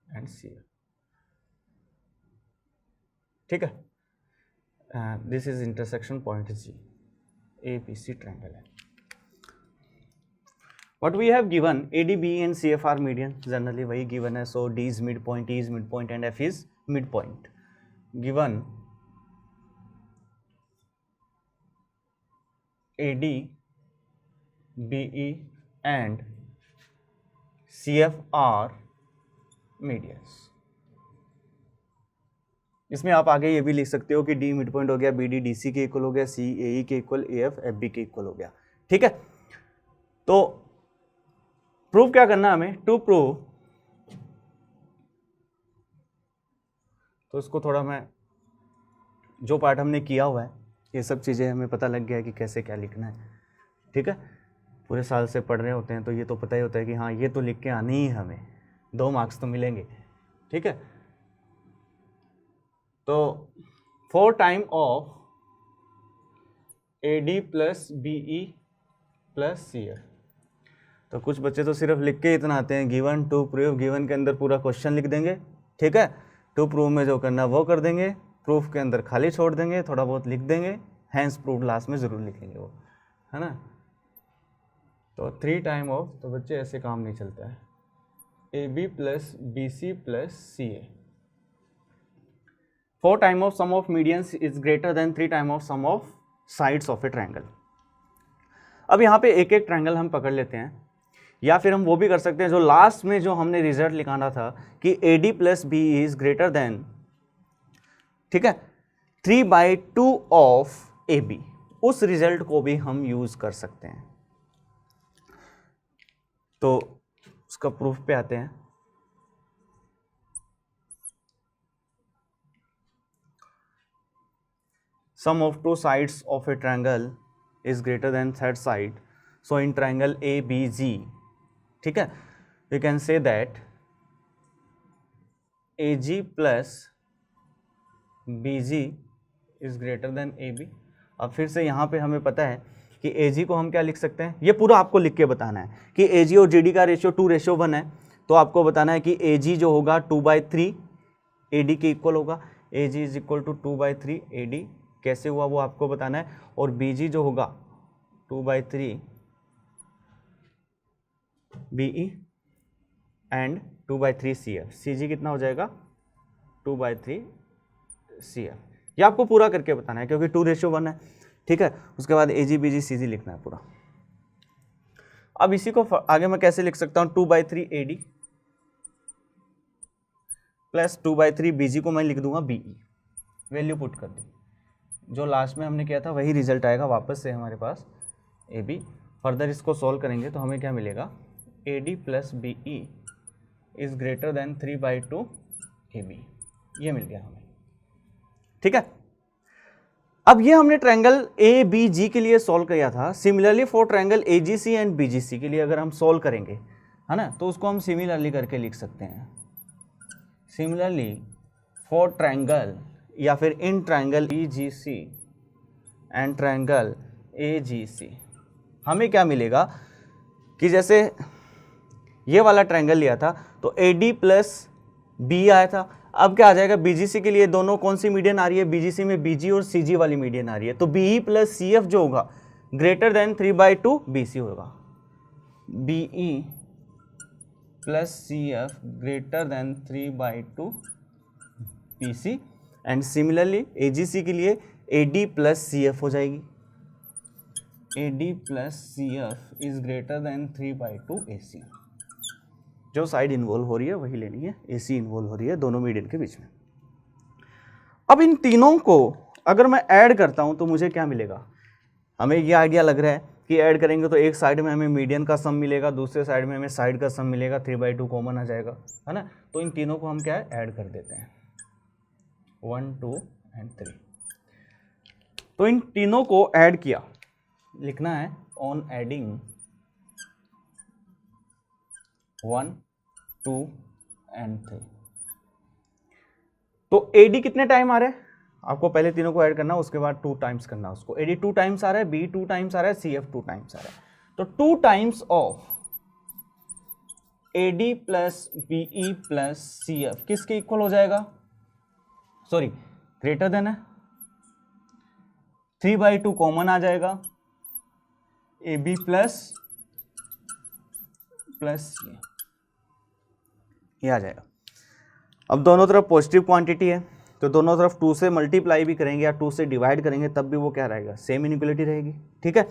एंड CF. ठीक है, this is intersection point G, ABC triangle है. What we have given, AD, BE and CF are median, generally वही गिवन है. सो D is midpoint, E is midpoint and F is midpoint. Given AD, BE and CF are medians. इसमें आप आगे ये भी लिख सकते हो कि D मिड पॉइंट हो गया, BD DC के इक्वल हो गया, C AE के इक्वल, AF FB के इक्वल हो गया. ठीक है, तो प्रूव क्या करना हमें, टू प्रूव, तो इसको थोड़ा मैं, जो पार्ट हमने किया हुआ है ये सब चीज़ें हमें पता लग गया है कि कैसे क्या लिखना है. ठीक है, पूरे साल से पढ़ रहे होते हैं तो ये तो पता ही होता है कि हाँ ये तो लिख के आनी ही है, हमें 2 मार्क्स तो मिलेंगे. ठीक है, तो 4 time of AD plus BE plus CF. तो कुछ बच्चे तो सिर्फ लिख के इतना आते हैं, गिवन टू प्रूव, गिवन के अंदर पूरा क्वेश्चन लिख देंगे. ठीक है, टू प्रूव में जो करना वो कर देंगे, प्रूफ के अंदर खाली छोड़ देंगे, थोड़ा बहुत लिख देंगे, हैंस प्रूव लास्ट में ज़रूर लिखेंगे वो, है ना. तो 3 टाइम ऑफ, तो बच्चे ऐसे काम नहीं चलता है, AB plus BC plus CA. 4 time of sum of medians is greater than 3 time of sum of sides of a triangle. अब यहाँ पे एक एक ट्रायंगल हम पकड़ लेते हैं, या फिर हम वो भी कर सकते हैं जो लास्ट में जो हमने रिजल्ट लिखाना था कि AD plus BE is greater then, ठीक है, 3/2 ऑफ AB. उस रिजल्ट को भी हम यूज कर सकते हैं. तो उसका प्रूफ पे आते हैं. Sum of 2 sides of a triangle is greater than third side. So in triangle ABG, ठीक है, we can say that AG plus BG is greater than AB. अब फिर से यहाँ पे हमें पता है कि AG को हम क्या लिख सकते हैं, ये पूरा आपको लिख के बताना है कि AG और GD का रेशियो 2:1 है. तो आपको बताना है कि AG जो होगा 2/3 AD के इक्वल होगा. AG is equal to 2/3 AD. कैसे हुआ वो आपको बताना है. और BG जो होगा 2/3 BE एंड 2/3 CF. CG कितना हो जाएगा, 2/3 CF. ये आपको पूरा करके बताना है क्योंकि 2:1 है. ठीक है, उसके बाद AG BG CG लिखना है पूरा. अब इसी को आगे मैं कैसे लिख सकता हूँ, 2/3 AD प्लस 2/3 BG को मैं लिख दूंगा BE. वैल्यू पुट कर दी, जो लास्ट में हमने किया था वही रिजल्ट आएगा वापस से हमारे पास AB. फर्दर इसको सॉल्व करेंगे तो हमें क्या मिलेगा, AD plus BE is greater than 3/2 AB. ये मिल गया हमें. ठीक है, अब ये हमने ट्रायंगल ABG के लिए सॉल्व किया था. Similarly for triangle AGC and BGC के लिए अगर हम सॉल्व करेंगे, है ना, तो उसको हम सिमिलरली करके लिख सकते हैं. सिमिलरली फॉर ट्रायंगल या फिर in triangle EGC and triangle AGC हमें क्या मिलेगा कि जैसे ये वाला ट्रायंगल लिया था तो AD प्लस B आया था. अब क्या आ जाएगा, BGC के लिए दोनों कौन सी मीडियन आ रही है, BGC में BG और CG वाली मीडियन आ रही है. तो BE प्लस CF जो होगा ग्रेटर देन 3/2 BC होगा. BE plus CF greater than 3/2 BC. And similarly AGC के लिए AD प्लस CF हो जाएगी. AD plus CF is greater than 3/2 AC. जो साइड इन्वॉल्व हो रही है वही लेनी है, AC इन्वॉल्व हो रही है दोनों मीडियन के बीच में. अब इन तीनों को अगर मैं ऐड करता हूं तो मुझे क्या मिलेगा, हमें ये आइडिया लग रहा है कि ऐड करेंगे तो एक साइड में हमें मीडियन का सम मिलेगा, दूसरे साइड में हमें साइड का सम मिलेगा, 3/2 कॉमन आ जाएगा, है ना। तो इन तीनों को हम क्या है ऐड कर देते हैं, 1 2 एंड 3। तो इन तीनों को ऐड किया, लिखना है ऑन एडिंग 1 2 एंड 3। तो एडी कितने टाइम आ रहे हैं, आपको पहले तीनों को ऐड करना, उसके बाद 2 टाइम्स करना उसको। एडी 2 टाइम्स आ रहा है, बी 2 टाइम्स आ रहा है, सी एफ 2 टाइम्स आ रहा है। तो 2 times of A D plus B E plus C F किसके इक्वल हो जाएगा, सॉरी ग्रेटर देन है, 3/2 कॉमन आ जाएगा, ए बी प्लस ये आ जाएगा। अब दोनों तरफ पॉजिटिव क्वांटिटी है, तो दोनों तरफ 2 से मल्टीप्लाई भी करेंगे या 2 से डिवाइड करेंगे तब भी वो क्या रहेगा, सेम इनइक्वालिटी रहेगी, ठीक है।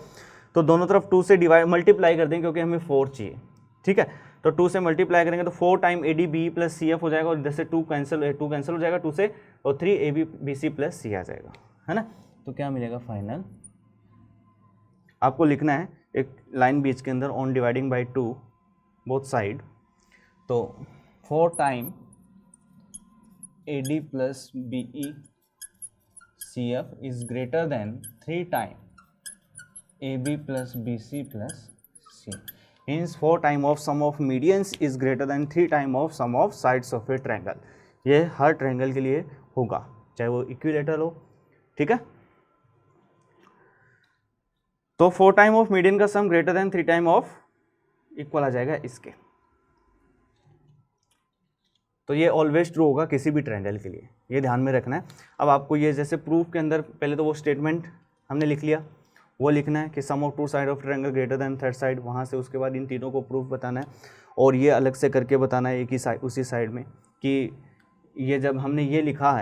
तो दोनों तरफ 2 से डिवाइड मल्टीप्लाई कर देंगे क्योंकि हमें 4 चाहिए, ठीक है। तो 2 से मल्टीप्लाई करेंगे तो 4 time A D B plus C F हो जाएगा, और इधर से 2 कैंसिल हो जाएगा 2 से, और 3 A B B C plus C आ जाएगा, है ना। तो क्या मिलेगा फाइनल, आपको लिखना है एक लाइन बीच के अंदर on dividing by 2 both side. तो 4 time A D plus B E C F is greater than 3 time A B plus B C plus C. Means 4 time of sum of medians is greater than 3 time of sum of sides of a triangle. ये हर triangle के लिए होगा, चाहे वो equilateral हो, ठीक है। तो 4 टाइम ऑफ मीडियन का sum greater than 3 time of, equal आ जाएगा इसके। तो ये ऑलवेज ट्रू होगा किसी भी ट्रायंगल के लिए, ये ध्यान में रखना है। अब आपको ये जैसे प्रूफ के अंदर पहले तो वो स्टेटमेंट हमने लिख लिया, वो लिखना है कि sum of 2 side of triangle greater than third side, वहाँ से उसके बाद इन तीनों को प्रूफ बताना है, और ये अलग से करके बताना है एक ही साइड उसी साइड में कि ये जब हमने ये लिखा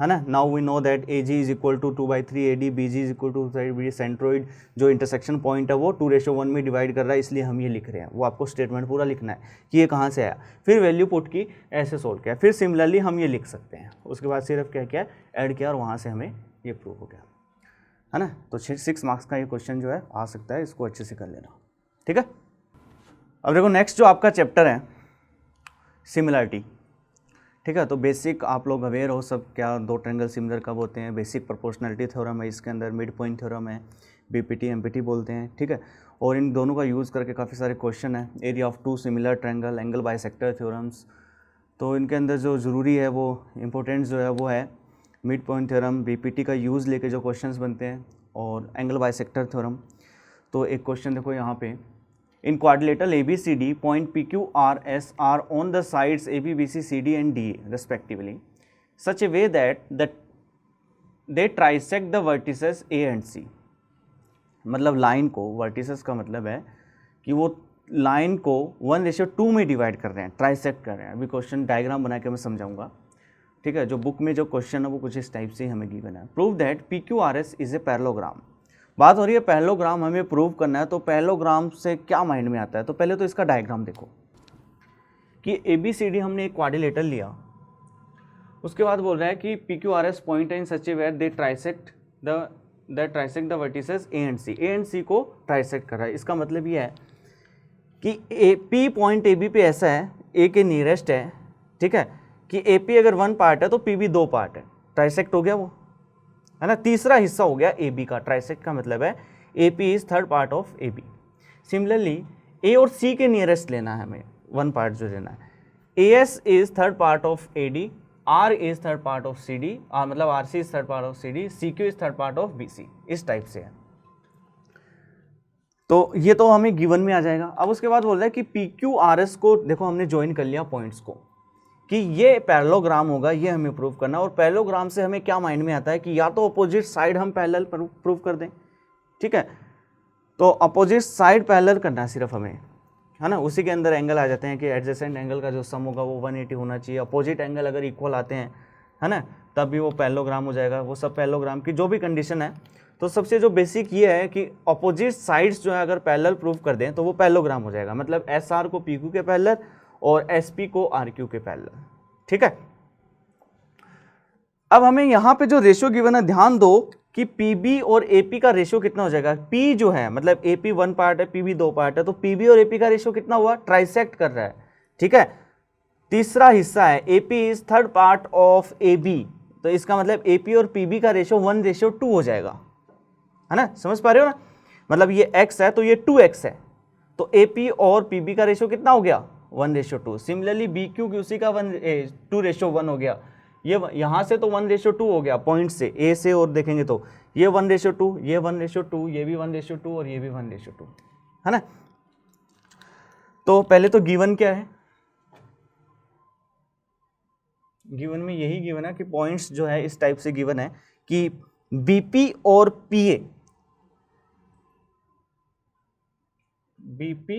है ना, now we know that A G is equal to 2/3 A D, B G is equal to 2/3 centroid, जो इंटरसेक्शन पॉइंट है वो 2:1 में डिवाइड कर रहा है, इसलिए हम ये लिख रहे हैं। वो आपको स्टेटमेंट पूरा लिखना है कि ये कहाँ से आया, फिर वैल्यू पुट की, ऐसे सोल्व किया, फिर सिमिलरली हम ये लिख सकते हैं, उसके बाद सिर्फ क्या क्या ऐड किया और वहाँ से हमें ये प्रूव हो गया, है ना। तो 6 मार्क्स का ये क्वेश्चन जो है आ सकता है, इसको अच्छे से कर लेना, ठीक है। अब देखो नेक्स्ट जो आपका चैप्टर है सिमिलरिटी, ठीक है। तो बेसिक आप लोग अवेयर हो सब, क्या 2 ट्रायंगल सिमिलर कब होते हैं, बेसिक प्रोपोर्शनलिटी थ्योरम है इसके अंदर, मिड पॉइंट थ्योरम है, बीपीटी एमपीटी बोलते हैं, ठीक है। और इन दोनों का यूज़ करके काफ़ी सारे क्वेश्चन है, area of 2 similar triangle, angle bisector theorems. तो इनके अंदर जो ज़रूरी है वो इम्पोर्टेंट जो है वो है मिड पॉइंट थ्योरम, बीपीटी का यूज़ लेके जो क्वेश्चंस बनते हैं, और एंगल बाइसेक्टर थ्योरम। तो एक क्वेश्चन देखो यहाँ पे, इन quadrilateral ABCD point PQRS are on the sides AB, BC, CD and DA respectively such a way that they trisect the vertices A and C। मतलब लाइन को, वर्टिसेस का मतलब है कि वो लाइन को 1:2 में डिवाइड कर रहे हैं, ट्राइसेक्ट कर रहे हैं। अभी क्वेश्चन डायग्राम बना के मैं समझाऊंगा, ठीक है। जो बुक में जो क्वेश्चन है वो कुछ इस टाइप से ही हमें गिवन है। Prove that PQRS is a parallelogram. बात हो रही है पैरेललोग्राम हमें प्रूव करना है, तो पैरेललोग्राम से क्या माइंड में आता है, तो पहले तो इसका डायग्राम देखो कि ABCD हमने एक क्वाड्रिलेटरल लिया, उसके बाद बोल रहा है कि PQRS point in such a where they trisect the vertices A and C को ट्राइसेक्ट कर रहा है। इसका मतलब ये है कि P पॉइंट AB पे ऐसा है, A के नियरेस्ट है, ठीक है, कि AP अगर 1 पार्ट है तो PB 2 पार्ट है, ट्राइसेक्ट हो गया वो, है ना। तीसरा हिस्सा हो गया AB का, ट्राइसेक्ट का मतलब है AP is third part of AB। Similarly A और C के नियरेस्ट लेना है हमें, 1 पार्ट जो लेना है, AS is third part of AD, R is third part of CD, मतलब RC is third part of CD, CQ is third part of BC, इस टाइप से है। तो ये तो हमें गिवन में आ जाएगा। अब उसके बाद बोल रहा है कि PQRS को देखो हमने ज्वाइन कर लिया पॉइंट्स को, कि ये पैरेललोग्राम होगा, ये हमें प्रूव करना है। और पैरेललोग्राम से हमें क्या माइंड में आता है कि या तो अपोजिट साइड हम पैरेलल प्रूव कर दें, ठीक है। तो अपोजिट साइड पैरेलल करना है सिर्फ हमें, है ना। उसी के अंदर एंगल आ जाते हैं कि एडजेसेंट एंगल का जो सम होगा वो 180 होना चाहिए, अपोजिट एंगल अगर इक्वल आते हैं, है ना, तब भी वो पैरेललोग्राम हो जाएगा। वो सब पैरेललोग्राम की जो भी कंडीशन है, तो सबसे जो बेसिक ये है कि अपोजिट साइड्स जो है अगर पैरेलल प्रूव कर दें तो वो पैरेललोग्राम हो जाएगा। मतलब SR को PQ के पैरेलल और SP को RQ के पैरेलल, ठीक है। अब हमें यहाँ पे जो रेशियो गिवन है, ध्यान दो कि पीबी और एपी का रेशियो कितना हो जाएगा। पी जो है मतलब एपी 1 पार्ट है, पीबी 2 पार्ट है, तो पीबी और एपी का रेशियो कितना हुआ, ट्राइसेक्ट कर रहा है, ठीक है। तीसरा हिस्सा है A P is third part of A B, तो इसका मतलब एपी और पीबी का रेशियो 1:2 हो जाएगा, है ना, समझ पा रहे हो ना। मतलब ये x है तो ये 2x है, तो AP और PB का रेशियो कितना हो गया 1:2। सिमिलरली BQ QC का 2:1 हो गया, ये यहाँ से तो 1:2 हो गया पॉइंट से A से, और देखेंगे तो ये 1:2, ये 1:2, ये भी 1:2 और ये भी 1:2, है ना। तो पहले तो गिवन क्या है, गिवन में यही गिवन है कि पॉइंट्स जो है इस टाइप से गिवन है कि BP और PA, BP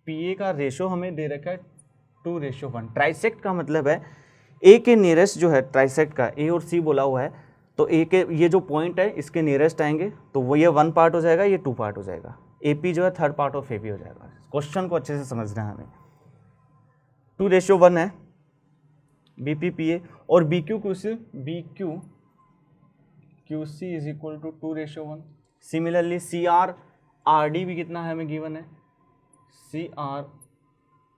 PA का रेशो हमें दे रखा है 2:1। ट्राइसेक्ट का मतलब है A के नियरेस्ट जो है ट्राइसेक्ट का, A और C बोला हुआ है, तो A के ये जो पॉइंट है इसके नियरेस्ट आएंगे तो वो ये 1 पार्ट हो जाएगा, ये 2 पार्ट हो जाएगा, AP जो है थर्ड पार्ट ऑफ AB हो जाएगा। क्वेश्चन को अच्छे से समझना है हमें। 2:1 है BP PA और BQ QC is equal to 2:1। Similarly CR RD भी कितना है हमें गिवन है, CR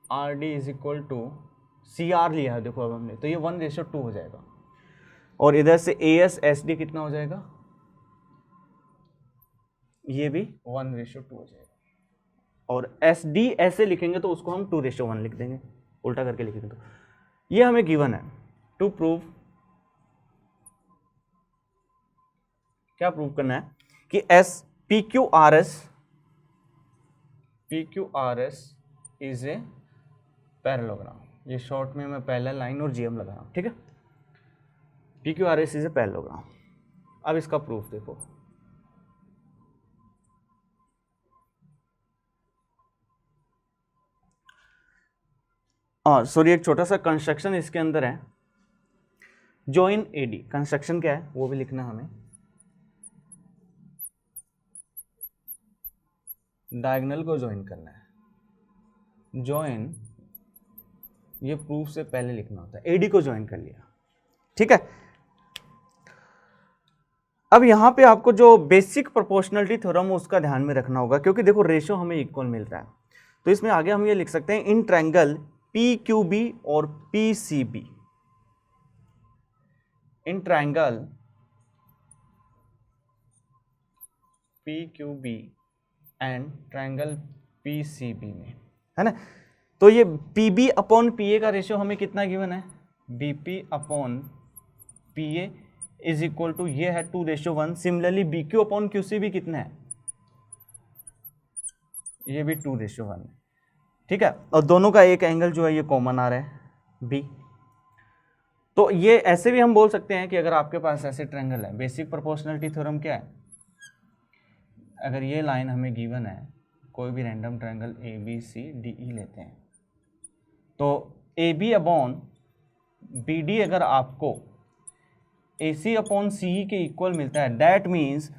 RD is equal to CR लिया है देखो अब हमने, तो ये 1:2 हो जाएगा। और इधर से AS SD कितना हो जाएगा, ये भी 1:2 हो जाएगा। और SD ऐसे लिखेंगे तो उसको हम 2:1 लिख देंगे, उल्टा करके लिखेंगे तो ये हमें गिवन है। टू प्रूव, क्या प्रूव करना है कि PQRS इज ए पैरेललोग्राम। ये शॉर्ट में मैं पैरेलल लाइन और GM लगा रहा हूं, ठीक है। PQRS is a parallelogram. अब इसका प्रूफ देखो, और सॉरी एक छोटा सा कंस्ट्रक्शन इसके अंदर है, जॉइन AD। कंस्ट्रक्शन क्या है वो भी लिखना हमें, डायगोनल को ज्वाइन करना है। ज्वाइन ये प्रूफ से पहले लिखना होता है, AD को ज्वाइन कर लिया, ठीक है। अब यहां पे आपको जो बेसिक प्रोपोर्शनलिटी थ्योरम उसका ध्यान में रखना होगा, क्योंकि देखो रेशियो हमें इक्वल मिल रहा है, तो इसमें आगे हम ये लिख सकते हैं इन ट्रायंगल PQB और PCB, in triangle PQB and triangle PCB में, है ना। तो ये PB अपॉन PA का रेशियो हमें कितना गिवन है, BP upon PA is equal to ये है 2:1। सिमिलरली BQ अपॉन QC भी कितना है, ये भी 2:1 है, ठीक है। और दोनों का एक एंगल जो है ये कॉमन आ रहा है B। तो ये ऐसे भी हम बोल सकते हैं कि अगर आपके पास ऐसे ट्रायंगल है, बेसिक प्रोपोर्शनलिटी थ्योरम क्या है, अगर ये लाइन हमें गिवन है, कोई भी रैंडम ट्रायंगल ABCDE लेते हैं, तो AB अपॉन BD अगर आपको AC अपॉन CE के इक्वल मिलता है, that means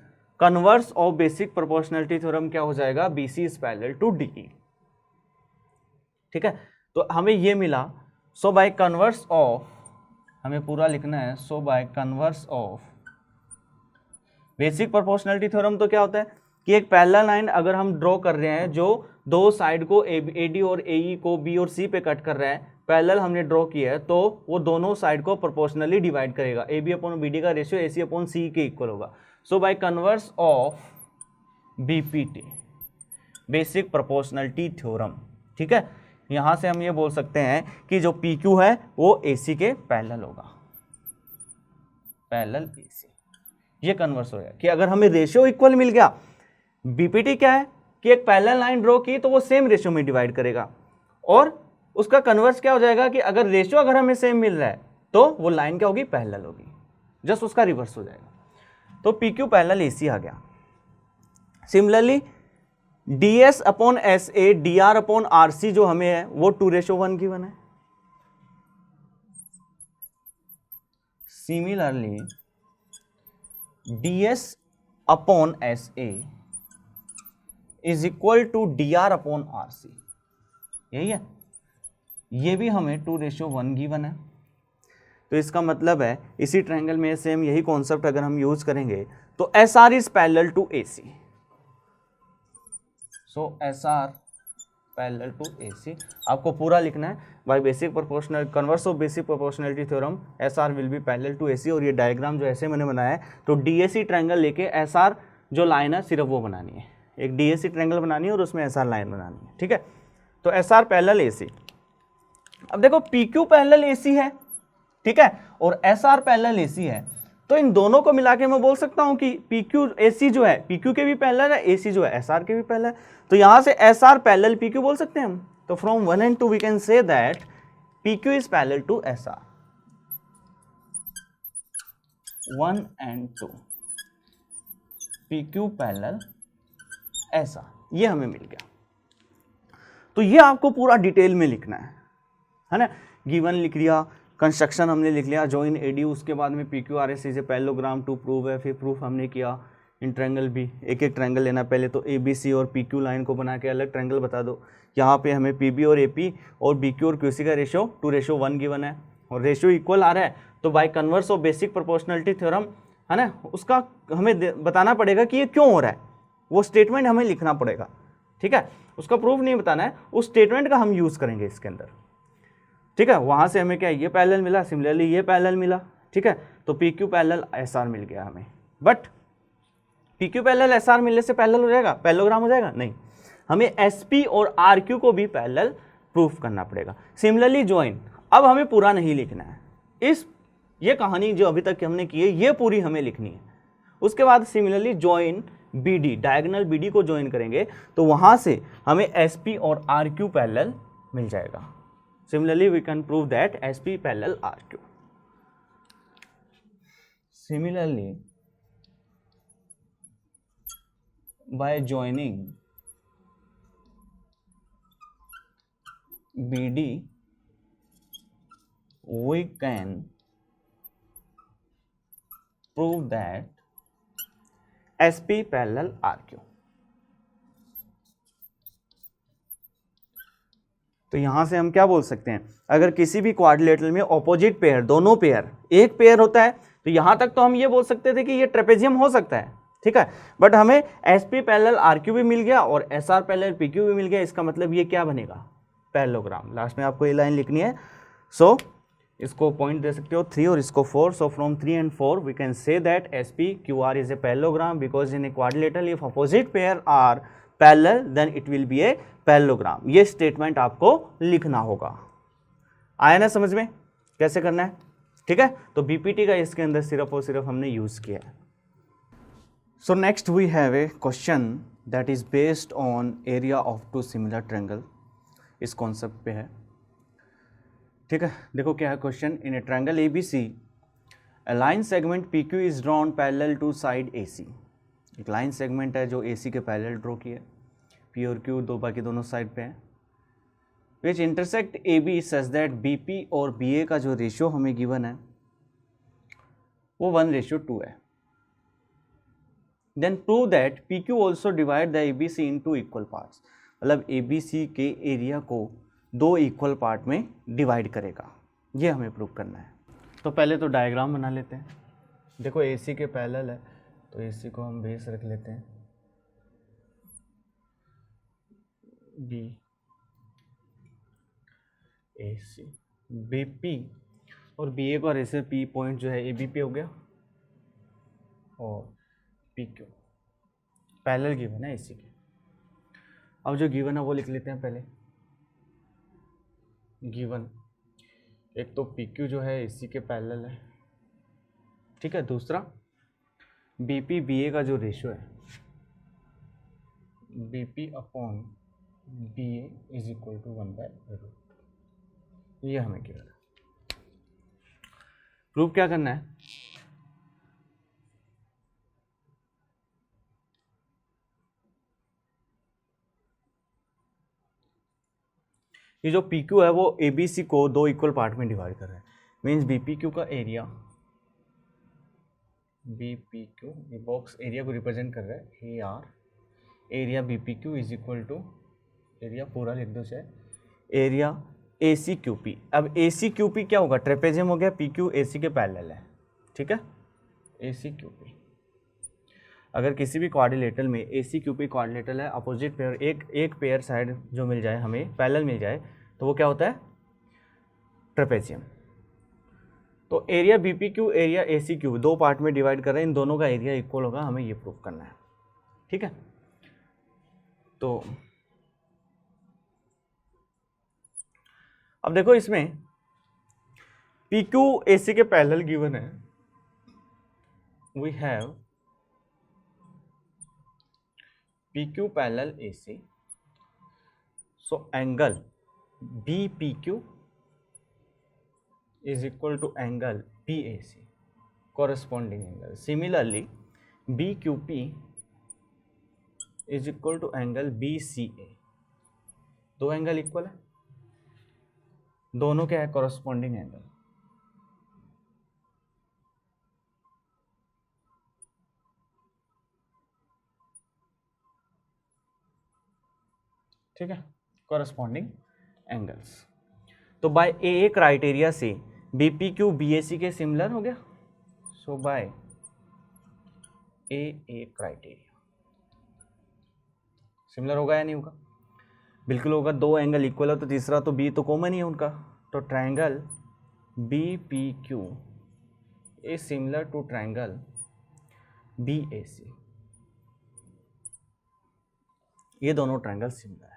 converse of basic proportionality theorem क्या हो जाएगा, BC is parallel to DE, ठीक है। तो हमें ये मिला, सो बाय कन्वर्स ऑफ, हमें पूरा लिखना है, so by converse of basic proportionality theorem तो क्या होता है कि एक पैरेलल लाइन अगर हम ड्रॉ कर रहे हैं जो दो साइड को AD और AE को B और C पे कट कर रहा है, पैरेलल हमने ड्रॉ किया है, तो वो दोनों साइड को प्रोपोर्शनली डिवाइड करेगा। AB अपॉन BD का रेशियो AC अपॉन CE के इक्वल होगा। So by converse of BPT, basic proportionality theorem, ठीक है। यहां से हम ये बोल सकते हैं कि जो PQ है वो AC के पैरेलल होगा, पैरेलल AC। ये कन्वर्स हो गया कि अगर हमें रेशियो इक्वल मिल गया, BPT क्या है कि एक पैरेलल लाइन ड्रॉ की तो वो सेम रेशियो में डिवाइड करेगा, और उसका कन्वर्स क्या हो जाएगा कि अगर रेशियो अगर हमें सेम मिल रहा है तो वो लाइन क्या होगी, पैरेलल होगी, जस्ट उसका रिवर्स हो जाएगा। तो PQ पैरेलल AC आ गया। Similarly DS upon SA DR upon RC जो हमें है वो 2:1 गिवन है। Similarly DS upon SA is equal to DR upon RC, यही है, ये भी हमें 2:1 गिवन है। तो इसका मतलब है इसी ट्रायंगल में सेम यही कॉन्सेप्ट अगर हम यूज करेंगे तो S R is parallel to A C, so S R parallel to A C आपको पूरा लिखना है by basic proportional converse of basic proportionality theorem S R will be parallel to A C. और ये diagram जो ऐसे मैंने बनाया है तो डी ए सी ट्रायंगल लेके एस आर जो लाइन है सिर्फ वो बनानी है, एक डी ए सी ट्रायंगल बनानी है और उसमें एस आर लाइन बनानी है, ठीक है। तो एस आर पैरेलल ए सी, अब देखो पी क्यू पैरेलल ए सी है, ठीक है, और एस आर पैरेलल ए सी है, तो इन दोनों को मिला के मैं बोल सकता हूं कि पी क्यू ए सी जो है पी क्यू के भी पैरेलल है, ए सी जो है एस आर के भी पैरेलल है, तो यहां से S R parallel P Q बोल सकते हैं हम। तो from 1 and 2 we can say that P Q is parallel to S R, 1 and 2 P Q parallel S R, ये हमें मिल गया। तो ये आपको पूरा डिटेल में लिखना है ना, गिवन लिख लिया, कंस्ट्रक्शन हमने लिख लिया, जॉइन एडी, उसके बाद में P Q R S is a parallelogram to prove है, फिर प्रूफ हमने किया इन ट्रायंगल भी, एक एक ट्रायंगल लेना, पहले तो ए बी सी और पी क्यू लाइन को बना के अलग ट्रायंगल बता दो। यहाँ पे हमें पी बी और ए पी और बी क्यू और क्यू सी का रेशियो 2:1 गिवन है और रेशियो इक्वल आ रहा है, तो bye converse of basic proportionality theorem है ना, उसका हमें बताना पड़ेगा कि ये क्यों हो रहा है, वो स्टेटमेंट हमें लिखना पड़ेगा, ठीक है, उसका प्रूफ नहीं बताना है, उस स्टेटमेंट का हम यूज़ करेंगे इसके अंदर, ठीक है। वहाँ से हमें क्या ये पैरेलल मिला, सिमिलरली ये पैरेलल मिला, ठीक है, तो P Q parallel S R मिल गया हमें। But P Q parallel S R मिलने से पैरेलल हो जाएगा, पैरेललोग्राम हो जाएगा? नहीं, हमें एस पी और आर क्यू को भी पैरेलल प्रूफ करना पड़ेगा। सिमिलरली ज्वाइन, अब हमें पूरा नहीं लिखना है, ये कहानी जो अभी तक हमने की है ये पूरी हमें लिखनी है। उसके बाद similarly join B D, diagonal B D को ज्वाइन करेंगे तो वहाँ से हमें एस पी और आर क्यू पैरेलल मिल जाएगा। Similarly, we can prove that SP parallel RQ. Similarly, by joining BD, we can prove that SP parallel RQ. तो यहाँ से हम क्या बोल सकते हैं, अगर किसी भी क्वाड्रिलेटरल में ऑपोजिट पेयर, दोनों पेयर, एक पेयर होता है तो यहाँ तक तो हम ये बोल सकते थे कि ये ट्रेपेजियम हो सकता है, ठीक है, बट हमें S P parallel R Q भी मिल गया और S R parallel P Q भी मिल गया, इसका मतलब ये क्या बनेगा, पैरेललोग्राम। लास्ट में आपको ये लाइन लिखनी है, सो इसको पॉइंट दे सकते हो 3 और इसको 4, so from 3 and 4 we can say that S P Q R is a parallelogram because in a quadrilateral if opposite pair are parallel then it will be a parallelogram. ये statement आपको लिखना होगा। आया ना समझ में कैसे करना है, ठीक है। तो बीपीटी का इसके अंदर सिर्फ और सिर्फ हमने यूज किया है। So next we have a question that is based on area of two similar triangle, इस कॉन्सेप्ट पे है, ठीक है। देखो क्या है question, in a triangle A B C a line segment PQ is drawn parallel to side AC। एक line segment है जो AC के पैरेलल ड्रॉ की है, P और Q दो बाकी दोनों साइड पे हैं, विच intersect AB such that BP और BA का जो रेशियो हमें गिवन है वो 1:2 है। Then prove that PQ also divide the ABC into equal parts, मतलब ABC के एरिया को 2 इक्वल पार्ट में डिवाइड करेगा, ये हमें प्रूव करना है। तो पहले तो डायग्राम बना लेते हैं। देखो AC के पैरेलल है तो AC को हम बेस रख लेते हैं B, AC, BP और BA को ऐसे P पॉइंट जो है ABP हो गया और PQ पैरेलल गिवन है AC के। अब जो गिवन है वो लिख लेते हैं पहले। गिवन एक तो PQ जो है AC के पैरेलल है, ठीक है। दूसरा BP BA का जो रेशियो है BP upon BA is equal to 1/√, ये हमें गिवन है। प्रूव क्या करना है, ये जो PQ है वो ABC को 2 इक्वल पार्ट में डिवाइड कर रहा है, मीन्स BPQ का एरिया, BPQ ये बॉक्स एरिया को रिप्रेजेंट कर रहा है AR, area BPQ is equal to, area पूरा लिख दो चाहे, area A C Q P. अब ए सी क्यू पी क्या होगा, ट्रेपेजियम हो गया, पी क्यू ए सी के पैरेलल है, ठीक है, ए सी क्यू पी। अगर किसी भी क्वाड्रिलेटरल में ए सी क्यू पी क्वाड्रिलेटरल है, अपोजिट पेयर एक पेयर साइड जो मिल जाए हमें पैरेलल मिल जाए तो वो क्या होता है, ट्रेपेजियम। तो area B P Q area A C Q दो पार्ट में डिवाइड कर रहे हैं, इन दोनों का एरिया इक्वल होगा, हमें ये प्रूव करना है, ठीक है। तो अब देखो इसमें पी क्यू ए सी के पैरेलल गिवन है, we have P Q parallel A C, so angle B P Q is equal to angle BAC, corresponding angle. Similarly, BQP is equal to angle BCA. दो angle equal है, दोनों क्या है, corresponding angle. ठीक है, corresponding angles. तो bye ए criteria से B P Q B A C के सिमिलर हो गया, सो बाय ए क्राइटेरिया सिमिलर होगा या नहीं होगा, बिल्कुल होगा, दो एंगल इक्वल है तो तीसरा तो बी तो कॉमन ही है उनका, तो triangle B P Q is similar to triangle B A C, ये दोनों ट्रायंगल सिमिलर है।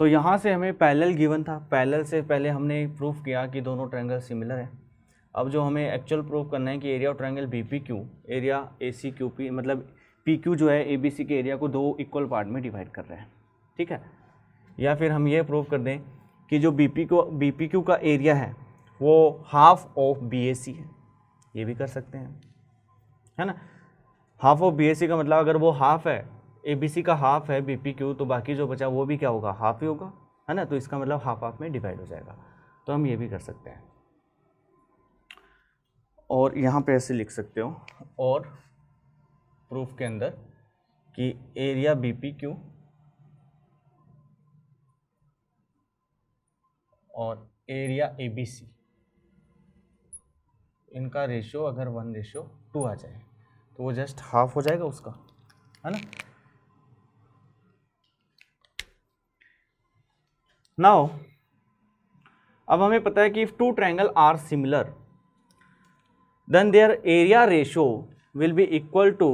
तो यहाँ से हमें पैरेलल गिवन था, पैरेलल से पहले हमने प्रूफ किया कि दोनों ट्रायंगल सिमिलर है। अब जो हमें एक्चुअल प्रूफ करना है कि area of triangle B P Q area A C Q P, मतलब पी क्यू जो है ए बी सी के एरिया को दो इक्वल पार्ट में डिवाइड कर रहे हैं, ठीक है। या फिर हम ये प्रूफ कर दें कि जो बी पी क्यू का एरिया है वो हाफ ऑफ बी ए सी है, ये भी कर सकते हैं, है ना। हाफ ऑफ बी ए सी का मतलब अगर वो हाफ है, ए बी सी का हाफ है बी पी क्यू, तो बाकी जो बचा वो भी क्या होगा, हाफ ही होगा, है ना। तो इसका मतलब हाफ हाफ में डिवाइड हो जाएगा, तो हम ये भी कर सकते हैं। और यहाँ पे ऐसे लिख सकते हो, और प्रूफ के अंदर कि एरिया बी पी क्यू और एरिया ए बी सी, इनका रेशियो अगर 1:2 आ जाए तो वो जस्ट हाफ हो जाएगा उसका, है ना। नाउ अब हमें पता है कि if two triangle are similar then their area ratio will be equal to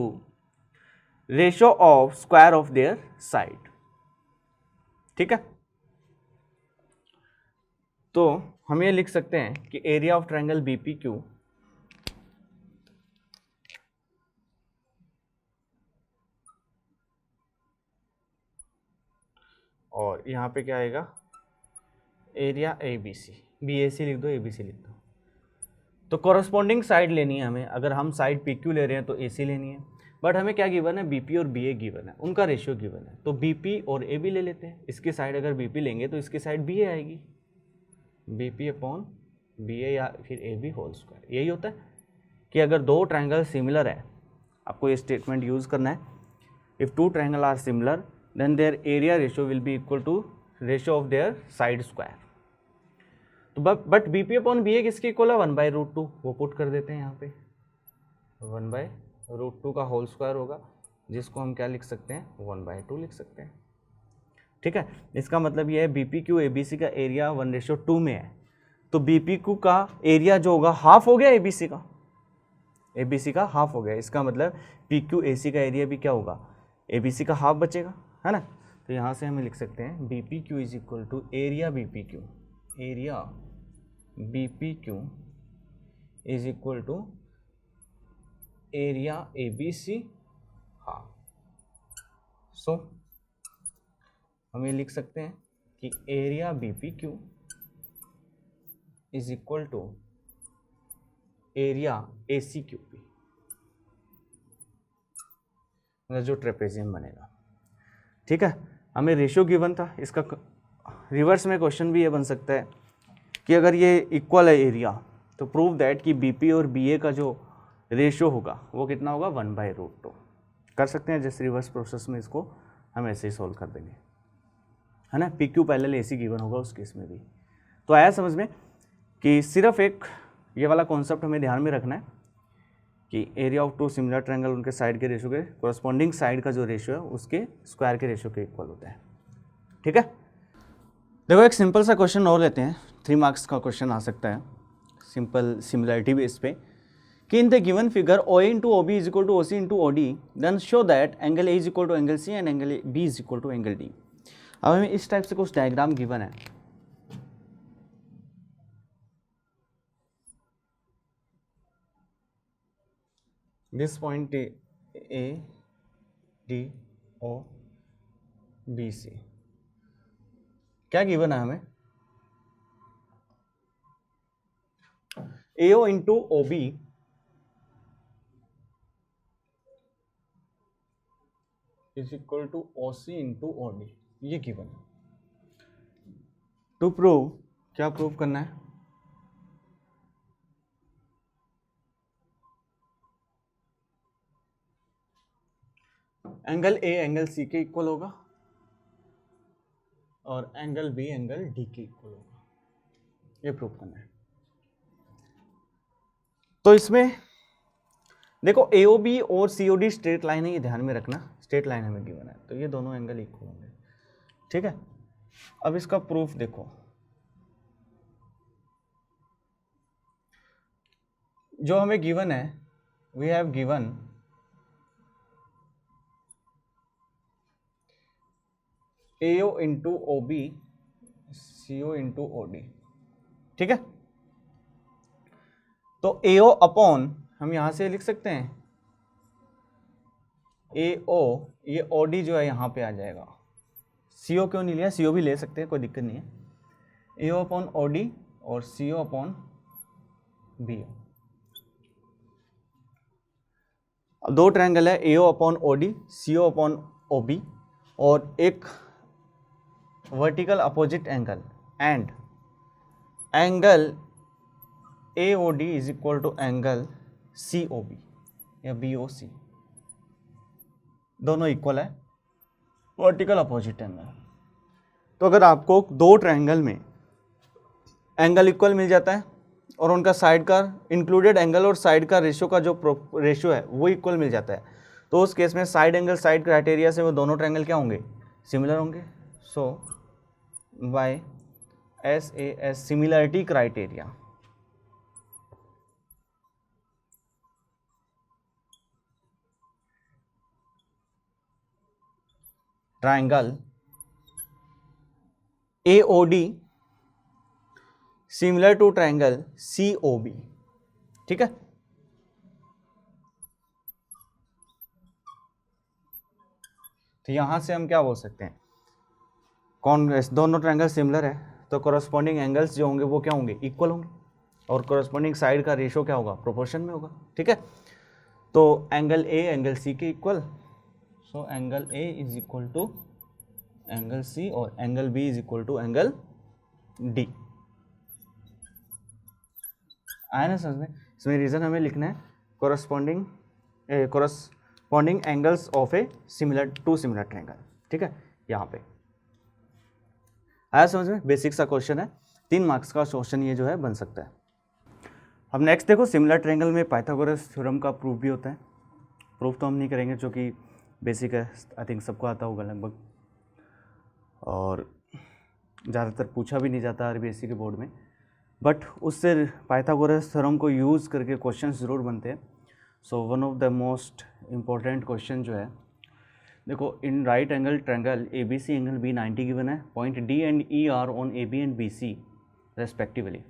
ratio of square of their side, ठीक है। तो हम ये लिख सकते हैं कि area of triangle B P Q और यहाँ पे क्या आएगा, area A B C, B A C लिख दो, ए बी सी लिख दो। तो कॉरस्पॉन्डिंग साइड लेनी है हमें, अगर हम साइड पी क्यू ले रहे हैं तो ए सी लेनी है, बट हमें क्या गिवन है, बी पी और बी ए गिवन है, उनका रेशियो गिवन है, तो बी पी और ए बी ले लेते हैं। इसकी साइड अगर बी पी लेंगे तो इसकी साइड बी ए आएगी, बी पी अपॉन बी ए या फिर ए बी होल स्क्वायर। यही होता है कि अगर दो ट्रायंगल सिमिलर है, आपको ये स्टेटमेंट यूज़ करना है, if two triangle are similar then their area ratio will be equal to ratio of their side square. तो but B P upon B A किसके इक्वल है, 1/√2, वो पुट कर देते हैं यहाँ पे, 1/√2 का होल स्क्वायर होगा, जिसको हम क्या लिख सकते हैं, 1/2 लिख सकते हैं, ठीक है। इसका मतलब ये है B P Q A B C का एरिया 1:2 में है, तो बी पी क्यू का एरिया जो होगा हाफ हो गया ए बी सी का, ए बी सी का हाफ हो गया। इसका मतलब पी क्यू ए सी का एरिया भी क्या होगा, ए बी सी का हाफ बचेगा, है ना। तो यहाँ से हमें लिख सकते हैं B P Q is equal to area B P Q, area B P Q is equal to area A B C half. So हम ये लिख सकते हैं कि area B P Q is equal to area A C Q P, मतलब जो trapezium बनेगा, ठीक है। हमें रेशियो गिवन था, इसका रिवर्स में क्वेश्चन भी ये बन सकता है कि अगर ये इक्वल है एरिया तो प्रूव दैट कि बी पी और बी ए का जो रेशियो होगा वो कितना होगा, 1/√2 कर सकते हैं। जैसे रिवर्स प्रोसेस में इसको हम ऐसे ही सोल्व कर देंगे, है ना, P Q parallel A C given होगा उस केस में भी। तो आया समझ में कि सिर्फ एक ये वाला कॉन्सेप्ट हमें ध्यान में रखना है कि area of two similar triangle उनके साइड के रेशियो के कोरस्पॉन्डिंग साइड का जो रेशियो है उसके स्क्वायर के रेशियो के इक्वल होता है। ठीक है, देखो एक सिंपल सा क्वेश्चन और लेते हैं, 3 मार्क्स का क्वेश्चन आ सकता है सिंपल सिमिलरिटी बेस पे कि in the given figure O A into O B is equal to O C into O D then show that angle A is equal to angle C and angle B is equal to angle D. अब हमें इस type से कुछ diagram given है, this point A D O B C, क्या given है हमें, A O into O B is equal to O C into O D, ये गिवन है। टू प्रूव, क्या प्रूव करना है, एंगल ए एंगल सी के इक्वल होगा और एंगल बी एंगल डी के इक्वल होगा, ये प्रूव करना है। तो इसमें देखो AOB और COD स्ट्रेट लाइन है, ये ध्यान में रखना, स्ट्रेट लाइन हमें गिवन है, तो ये दोनों एंगल इक्वल होंगे। ठीक है, अब इसका प्रूफ देखो, जो हमें गिवन है we have given AO into OB CO into OD। ठीक है, तो AO अपॉन हम यहां से लिख सकते हैं AO, ये OD जो है यहां पे आ जाएगा, CO क्यों नहीं लिया, CO भी ले सकते हैं, कोई दिक्कत नहीं है। AO अपॉन OD और CO अपॉन BO। अब 2 ट्रायंगल है, AO upon OD, CO upon OB और एक vertical opposite angle and angle AOD is equal to angle COB या BOC, दोनों इक्वल है, वर्टिकल अपोजिट एंगल। तो अगर आपको 2 ट्रायंगल में एंगल इक्वल मिल जाता है और उनका साइड का इंक्लूडेड एंगल और साइड का रेशियो का जो रेशियो है वो इक्वल मिल जाता है, तो उस केस में साइड एंगल साइड क्राइटेरिया से वो दोनों ट्रायंगल क्या होंगे, सिमिलर होंगे। So by SAS similarity criteria triangle AOD similar to triangle COB। ठीक है, तो यहां से हम क्या बोल सकते हैं, कौन दोनों ट्रायंगल सिमिलर है तो कोरस्पॉन्डिंग एंगल्स जो होंगे वो क्या होंगे, इक्वल होंगे, और कोरस्पॉन्डिंग साइड का रेशियो क्या होगा, प्रोपोर्शन में होगा। ठीक है, तो एंगल A एंगल C के equal, so angle A is equal to angle C और angle B is equal to angle D। आया ना समझ में, इसमें रीजन हमें लिखना है corresponding angles of a similar to similar triangle. ठीक है, यहाँ पे आया समझ में, बेसिक सा क्वेश्चन है, 3 मार्क्स का क्वेश्चन ये जो है बन सकता है। अब नेक्स्ट देखो, सिमिलर ट्रायंगल में पाइथागोरस थ्योरम का प्रूफ भी होता है। प्रूफ तो हम नहीं करेंगे जो कि बेसिक है, आई थिंक सबको आता होगा लगभग, और ज़्यादातर पूछा भी नहीं जाता RBSC के बोर्ड में, बट उससे पाइथागोरस थ्योरम को यूज़ करके क्वेश्चन ज़रूर बनते हैं। So one of the most important question जो है, देखो in right angle triangle ABC angle B 90 given है, point D and E are on AB and BC respectively.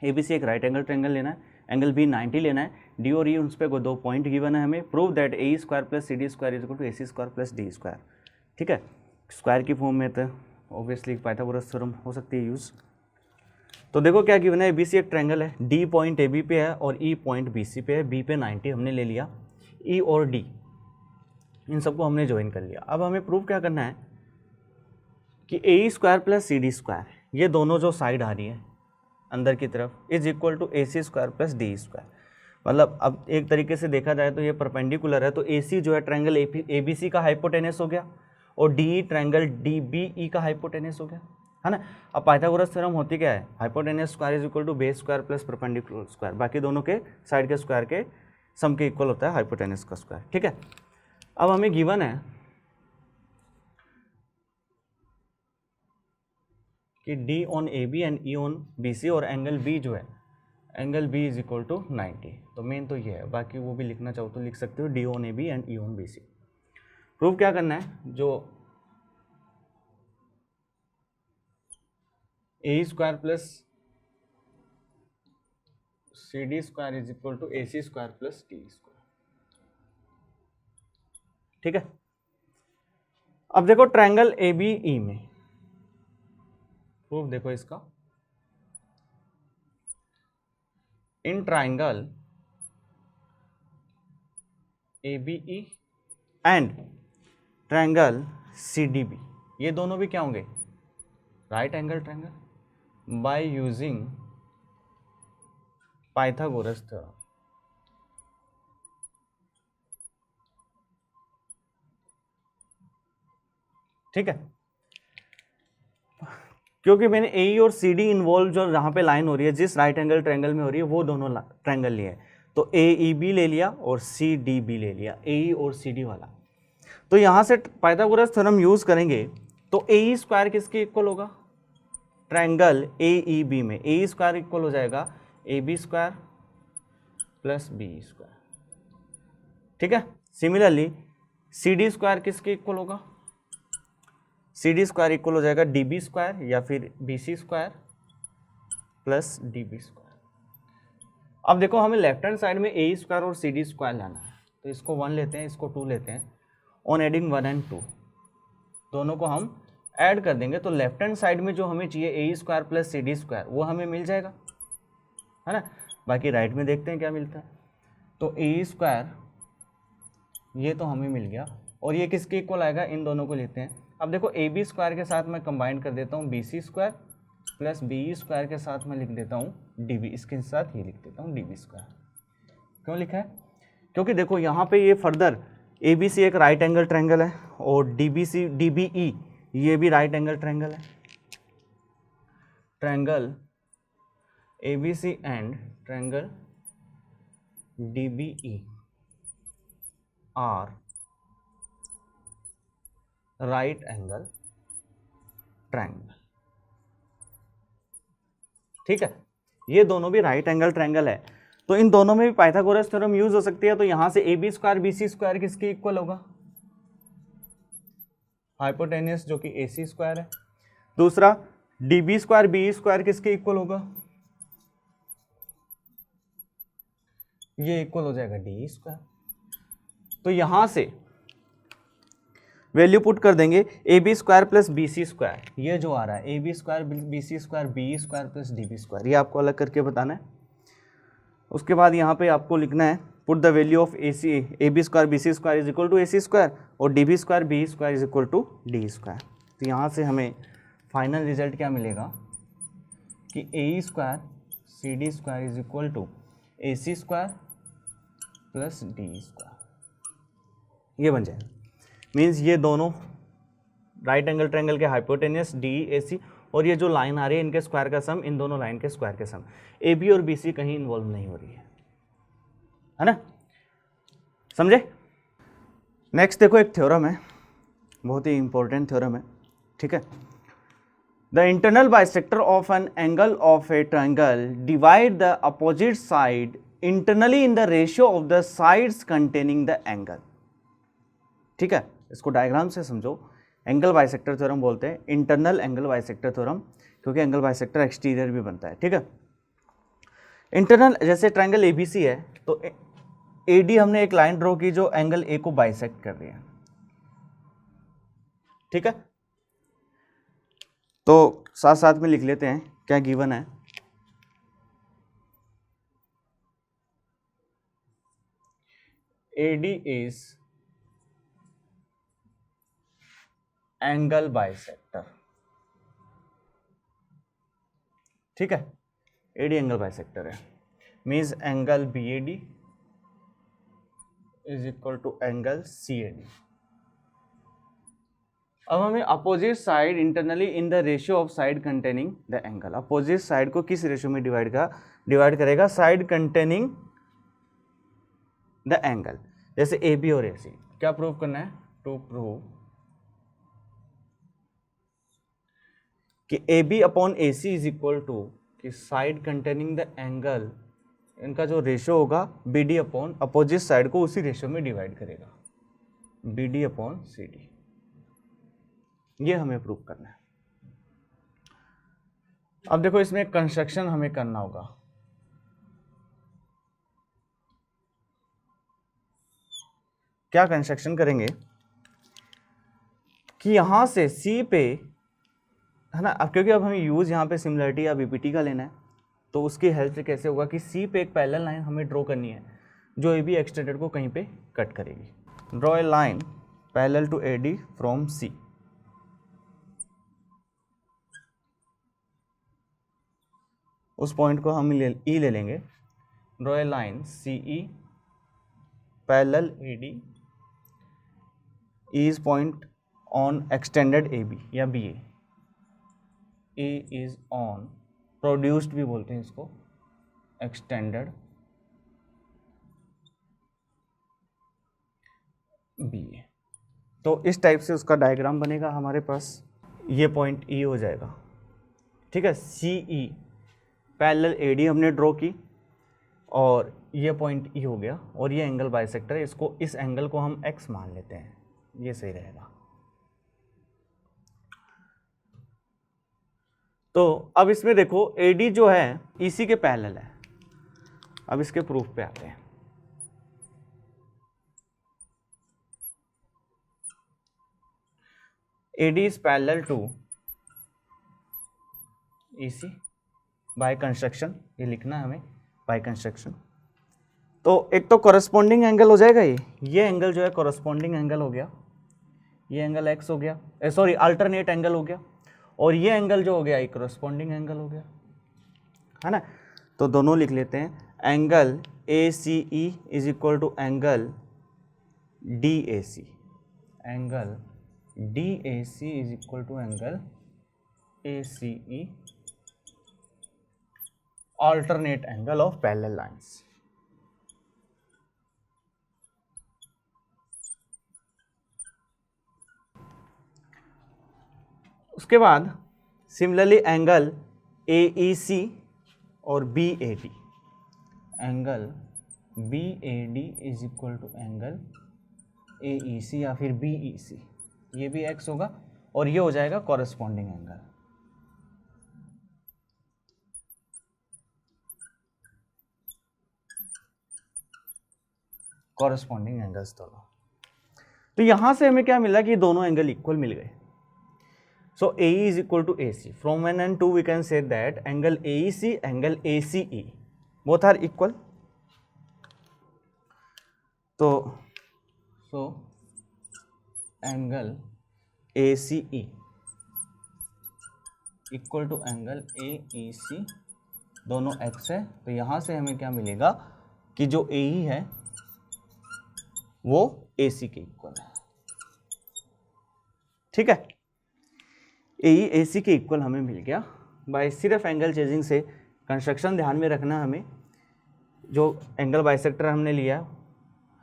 ABC एक राइट एंगल ट्रायंगल लेना है, एंगल B 90 लेना है, D और E उस पर 2 पॉइंट गिवन है हमें। Prove that AE square plus CD square is equal to AC square plus D square. ठीक है, स्क्वायर की फॉर्म में तो ऑब्वियसली पाइथागोरस थ्योरम हो सकती है यूज़। तो देखो क्या गिवन है, ABC एक ट्रायंगल है, D पॉइंट AB पे है और E पॉइंट BC पे है, B पे 90 हमने ले लिया, E और D इन सबको हमने ज्वाइन कर लिया। अब हमें प्रूव क्या करना है कि AE square plus CD square, ये दोनों जो साइड आ रही है अंदर की तरफ, is equal to AC square plus D square. मतलब अब एक तरीके से देखा जाए तो ये परपेंडिकुलर है, तो AC जो है ट्रायंगल ABC का हाइपोटेनस हो गया और D triangle D B E का हाइपोटेनस हो गया, है ना। अब पाइथागोरस थ्योरम होती क्या है, hypotenuse square is equal to base square plus perpendicular square, बाकी दोनों के साइड के स्क्वायर के सम के इक्वल होता है हाइपोटेनस का स्क्वायर, ठीक है। अब हमें गिवन है कि D on A B and E on B C, और एंगल बी जो है angle B is equal to 90। तो मेन तो ये है, बाकी वो भी लिखना चाहो तो लिख सकते हो, D on A B and E on B C. Prove क्या करना है, जो A square plus C D square is equal to A C square plus D square, ठीक है। अब देखो ट्रायंगल ए बी ई में प्रूफ देखो इसका, in triangle A B E and triangle C D B, ये दोनों भी क्या होंगे, right angle triangle by using Pythagoras theorem. ठीक है, क्योंकि मैंने ए और सी डी इन्वॉल्व जो यहाँ पे लाइन हो रही है, जिस राइट एंगल ट्रायंगल में हो रही है, वो दोनों ट्रायंगल लिए हैं। तो ए ई बी ले लिया और सी डी बी ले लिया, ए और सी डी वाला। तो यहाँ से पाइथागोरस थ्योरम यूज करेंगे तो ए स्क्वायर किसके इक्वल होगा, ट्रायंगल ए ई बी में ए स्क्वायर इक्वल हो जाएगा A B square plus B square, ठीक है। सिमिलरली सी डी स्क्वायर किसके इक्वल होगा, सी डी स्क्वायर इक्वल हो जाएगा डी बी स्क्वायर या फिर B C square plus D B square. अब देखो हमें लेफ्ट हैंड साइड में ए स्क्वायर और सी डी स्क्वायर लाना है, तो इसको 1 लेते हैं, इसको 2 लेते हैं। ऑन एडिंग 1 एंड 2 दोनों को हम ऐड कर देंगे, तो लेफ्ट हैंड साइड में जो हमें चाहिए A square plus C D square, वो हमें मिल जाएगा, है ना। बाकी राइट में देखते हैं क्या मिलता है। तो ए स्क्वायर ये तो हमें मिल गया, और ये किसके इक्वल आएगा, इन दोनों को लेते हैं। अब देखो ए बी स्क्वायर के साथ मैं कंबाइन कर देता हूँ B C square plus B square के साथ मैं लिख देता हूँ डी बी, इसके साथ ये लिख देता हूँ डी बी स्क्वायर। क्यों लिखा है, क्योंकि देखो यहाँ पे ये फर्दर ए बी सी एक राइट एंगल ट्रायंगल है, और D B C D B E ये भी राइट एंगल ट्रायंगल है। Triangle A B C and triangle D B E are right angle triangle, ठीक है। ये दोनों भी राइट एंगल ट्रायंगल है, तो इन दोनों में भी पाइथागोरस थ्योरम यूज हो सकती है। तो यहां से A B square B C square किसके इक्वल होगा, हाइपोटेनियस जो कि ए सी स्क्वायर है। दूसरा D B square B square किसके इक्वल होगा, ये इक्वल हो जाएगा डी स्क्वायर। तो यहां से वैल्यू पुट कर देंगे A B square plus B C square, ये जो आ रहा है A B square B C square B square plus D B square, ये आपको अलग करके बताना है। उसके बाद यहाँ पे आपको लिखना है put the value of A B square B C square is equal to A C square और D B square B square is equal to D square. तो यहाँ से हमें फाइनल रिजल्ट क्या मिलेगा कि A square C D square is equal to A C square plus D square, ये बन जाएगा। मीन्स ये दोनों राइट एंगल ट्रायंगल के हाइपोटेनियस डी ए सी, और ये जो लाइन आ रही है इनके स्क्वायर का सम, इन दोनों लाइन के स्क्वायर के सम। ए बी और बी सी कहीं इन्वॉल्व नहीं हो रही है ना, समझे। नेक्स्ट देखो एक थ्योरम है, बहुत ही इंपॉर्टेंट थ्योरम है, ठीक है। The internal bisector of an angle of a triangle divide the opposite side internally in the ratio of the sides containing the angle, ठीक है। इसको डायग्राम से समझो, एंगल बाइसेक्टर थ्योरम बोलते हैं, इंटरनल एंगल बाइसेक्टर थ्योरम, क्योंकि angle bisector exterior भी बनता है, ठीक है। इंटरनल जैसे ट्रायंगल एबीसी है, तो एडी हमने एक लाइन ड्रॉ की जो एंगल ए को बाइसेक्ट कर रही है, ठीक है। तो साथ साथ में लिख लेते हैं क्या गिवन है। एडी इज एंगल बाइसेक्टर, ठीक है। एडी एंगल बाइसेक्टर है, means angle B A D is equal to angle C A D, अब हमें opposite side internally in the ratio of side containing the angle, opposite side को किस ratio में divide करेगा, side containing the angle, जैसे A B और A सी। क्या prove करना है, टू प्रूव कि A B upon A C is equal to कि साइड कंटेनिंग द एंगल, इनका जो रेशियो होगा B D upon opposite side को उसी रेशियो में डिवाइड करेगा, B D upon C D. ये हमें प्रूव करना है। अब देखो इसमें कंस्ट्रक्शन हमें करना होगा। क्या कंस्ट्रक्शन करेंगे कि यहां से सी पे, है ना, अब क्योंकि अब हमें यूज यहाँ पे सिमिलरिटी या बीपीटी का लेना है, तो उसकी हेल्प से कैसे होगा कि सी पे एक पैरेलल लाइन हमें ड्रॉ करनी है जो ए बी एक्सटेंडेड को कहीं पे कट करेगी। Draw a line parallel to A D from C. उस पॉइंट को हम ई ले लेंगे। Draw a line C E parallel A D is point on extended A B या B A is on produced भी बोलते हैं इसको, एक्सटेंडेड बी ए। तो इस टाइप से उसका डायग्राम बनेगा हमारे पास। ये पॉइंट ई हो जाएगा, ठीक है। सी ई पैरेलल ए डी हमने ड्रॉ की और ये पॉइंट ई हो गया और ये एंगल बाइसेक्टर है, इसको, इस एंगल को हम एक्स मान लेते हैं, ये सही रहेगा। तो अब इसमें देखो AD जो है EC के पैरेलल है। अब इसके प्रूफ पे आते हैं। AD is parallel to EC by construction, ये लिखना है हमें बाय कंस्ट्रक्शन। तो एक तो कॉरस्पॉन्डिंग एंगल हो जाएगा, ये एंगल जो है कॉरस्पॉन्डिंग एंगल हो गया, ये एंगल एक्स हो गया, सॉरी अल्टरनेट एंगल हो गया, और ये एंगल जो हो गया ये कॉरस्पॉन्डिंग एंगल हो गया, है ना। तो दोनों लिख लेते हैं। Angle A C E is equal to angle D A C, angle D A C is equal to angle A C E, alternate angle of parallel lines। उसके बाद similarly angle A E C और B A D, angle B A D is equal to angle A E C या फिर B E सी, ये भी x होगा और ये हो जाएगा कॉरस्पॉन्डिंग एंगल। कॉरस्पॉन्डिंग एंगल्स दोनों। तो यहां से हमें क्या मिला कि दोनों एंगल इक्वल मिल गए। So A is equal to A C, from 1 and 2 we can say that angle A E C, angle A C E both are equal. तो so angle A C E equal to angle A E C, दोनों X है। तो यहां से हमें क्या मिलेगा कि जो ए ई है वो ए सी के इक्वल है, ठीक है। ए ई ए सी के इक्वल हमें मिल गया बाय सिर्फ एंगल चेंजिंग से। कंस्ट्रक्शन ध्यान में रखना हमें, जो एंगल बाइसेक्टर हमने लिया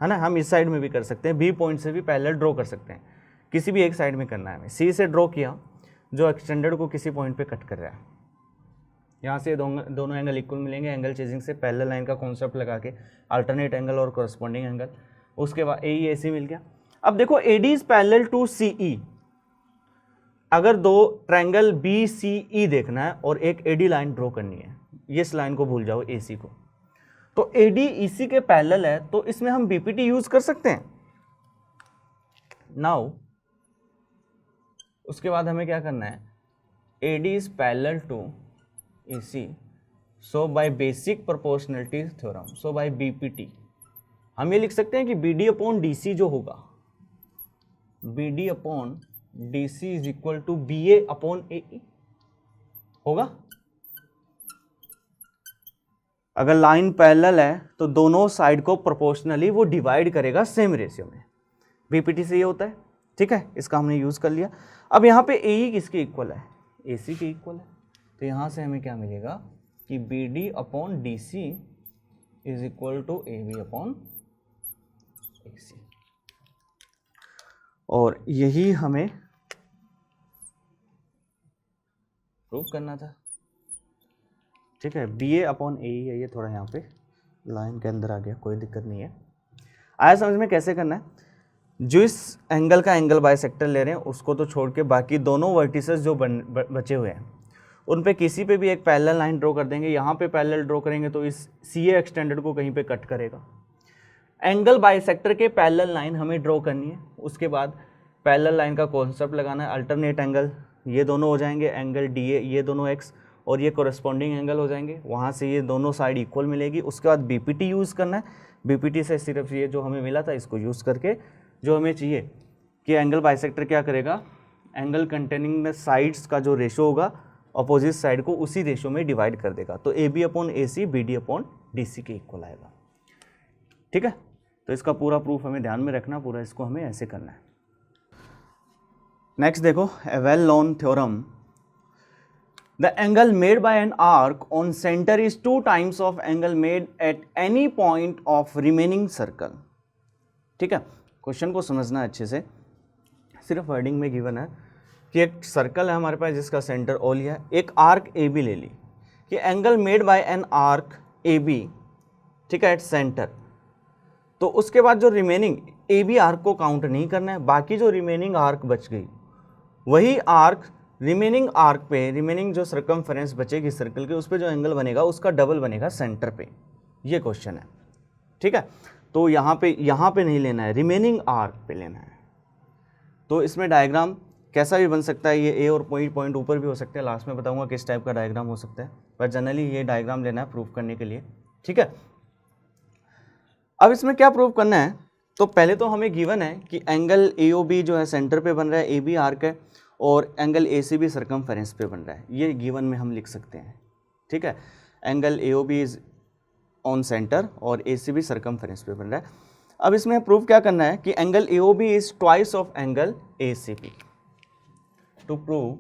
है ना, हम इस साइड में भी कर सकते हैं, बी पॉइंट से भी पैरेलल ड्रॉ कर सकते हैं, किसी भी एक साइड में करना है हमें। सी से ड्रॉ किया जो एक्सटेंडेड को किसी पॉइंट पे कट कर रहा है, यहाँ से दोनों एंगल इक्वल मिलेंगे एंगल चेंजिंग से, पैरेलल लाइन का कॉन्सेप्ट लगा के, अल्टरनेट एंगल और कॉरस्पॉन्डिंग एंगल। उसके बाद ए ई ए सी मिल गया। अब देखो A D is parallel to C E, अगर दो ट्रायंगल बी सी ई देखना है और एक ए डी लाइन ड्रॉ करनी है, ये इस लाइन को भूल जाओ ए सी को, तो ए डी ई सी के पैरेलल है, तो इसमें हम बीपीटी यूज कर सकते हैं नाउ। उसके बाद हमें क्या करना है, A D is parallel to A C, so by basic proportionality theorem, so by BPT हम ये लिख सकते हैं कि B D upon D C जो होगा, B D upon D C is equal to B A upon A E होगा। अगर लाइन पैरेलल है तो दोनों साइड को प्रोपोर्शनली वो डिवाइड करेगा सेम रेशियो में, बीपीटी से ये होता है, ठीक। ठीक है, इसका हमने यूज़ कर लिया। अब यहाँ पे ए किसके इक्वल है, ए सी के इक्वल है, तो यहाँ से हमें क्या मिलेगा कि B D upon D C is equal to A B upon A C, और यही हमें प्रूव करना था। ठीक है, बी ए अपॉन ए ही है, ये थोड़ा यहाँ पे लाइन के अंदर आ गया, कोई दिक्कत नहीं है। आया समझ में कैसे करना है। जो इस एंगल का एंगल बाइसेक्टर ले रहे हैं उसको तो छोड़ के बाकी दोनों वर्टिसेस जो बचे हुए हैं उन पे किसी पे भी एक पैरेलल लाइन ड्रॉ कर देंगे। यहाँ पे पैरेलल ड्रॉ करेंगे तो इस सी ए एक्सटेंडेड को कहीं पे कट करेगा। एंगल बाइसेक्टर के पैरेलल लाइन हमें ड्रॉ करनी है, उसके बाद पैरेलल लाइन का कॉन्सेप्ट लगाना है। अल्टरनेट एंगल ये दोनों हो जाएंगे, एंगल डी ए ये दोनों एक्स और ये कोरस्पॉन्डिंग एंगल हो जाएंगे, वहाँ से ये दोनों साइड इक्वल मिलेगी। उसके बाद बीपीटी यूज़ करना है, बीपीटी से सिर्फ ये जो हमें मिला था इसको यूज़ करके जो हमें चाहिए कि एंगल बाइसेक्टर क्या करेगा, एंगल कंटेनिंग द साइड्स का जो रेशो होगा अपोजिट साइड को उसी रेशो में डिवाइड कर देगा, तो A B upon A C B D upon D C के इक्वल आएगा। ठीक है, तो इसका पूरा प्रूफ हमें ध्यान में रखना, पूरा इसको हमें ऐसे करना है। नेक्स्ट देखो, a well known theorem, the angle made by an arc on centre is 2 times of angle made at any point of remaining circle. ठीक है, क्वेश्चन को समझना अच्छे से, सिर्फ वर्डिंग में गिवन है कि एक सर्कल है हमारे पास जिसका सेंटर ओ लिया है, एक आर्क ए बी ले ली कि angle made by an arc A B, ठीक है, एट सेंटर। तो उसके बाद जो रिमेनिंग ए बी आर्क को काउंट नहीं करना है, बाकी जो रिमेनिंग आर्क बच गई वही आर्क रिमेनिंग आर्क पे, रिमेनिंग जो सर्कमफेरेंस बचेगी सर्कल के, उस पर जो एंगल बनेगा उसका डबल बनेगा सेंटर पे। ये क्वेश्चन है। ठीक है, तो यहाँ पे नहीं लेना है, रिमेनिंग आर्क पे लेना है। तो इसमें डायग्राम कैसा भी बन सकता है, ये ए और पॉइंट ऊपर भी हो सकते हैं, लास्ट में बताऊंगा किस टाइप का डायग्राम हो सकता है, पर जनरली ये डायग्राम लेना है प्रूफ करने के लिए। ठीक है, अब इसमें क्या प्रूफ करना है, तो पहले तो हमें गिवन है कि एंगल ए ओ बी जो है सेंटर पे बन रहा है, ए बी आर्क है, और angle A C B circumference पे बन रहा है, ये गिवन में हम लिख सकते हैं। ठीक है, angle A O B is on centre और ए सी बी सर्कमफेरेंस पे बन रहा है। अब इसमें प्रूफ क्या करना है कि angle A O B is twice of angle A C B. To prove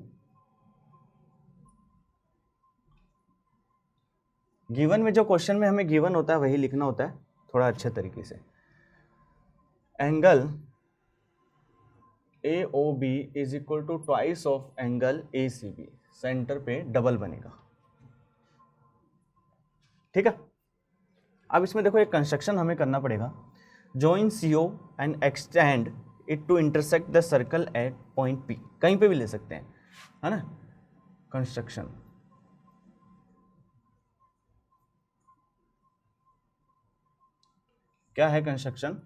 given में, जो क्वेश्चन में हमें गिवन होता है वही लिखना होता है थोड़ा अच्छे तरीके से। Angle A O B is equal to twice of angle A C B, centre पे डबल बनेगा। ठीक है, अब इसमें देखो एक कंस्ट्रक्शन हमें करना पड़ेगा, join C O and extend it to intersect the circle at point P. कहीं पे भी ले सकते हैं, है ना। कंस्ट्रक्शन क्या है, construction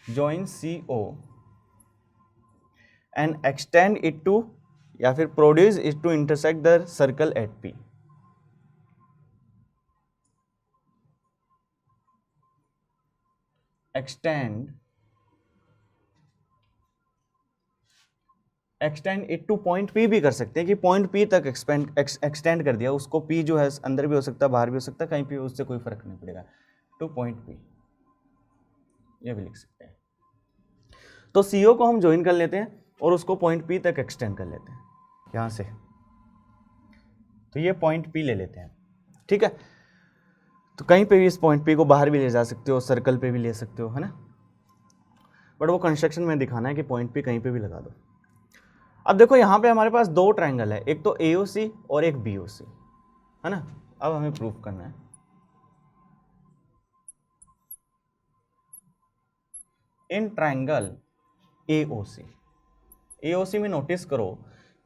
join C O and extend it to, या फिर produce it to intersect the circle at P. Extend it to point P भी कर सकते हैं कि पॉइंट पी तक एक्सटेंड कर दिया उसको, पी जो है अंदर भी हो सकता है बाहर भी हो सकता है, कहीं पे उससे कोई फर्क नहीं पड़ेगा, टू पॉइंट पी, ये भी लिख सकते हैं। तो सीओ को हम ज्वाइन कर लेते हैं और उसको पॉइंट पी तक एक्सटेंड कर लेते हैं यहाँ से, तो ये पॉइंट पी ले लेते हैं। ठीक है, तो कहीं पे भी इस पॉइंट पी को बाहर भी ले जा सकते हो, सर्कल पे भी ले सकते हो, है ना, बट वो कंस्ट्रक्शन में दिखाना है कि पॉइंट पी कहीं पे भी लगा दो। अब देखो यहाँ पे हमारे पास 2 ट्रायंगल है, एक तो AOC और एक BOC, है ना। अब हमें प्रूफ करना है, इन ट्रायंगल AOC में नोटिस करो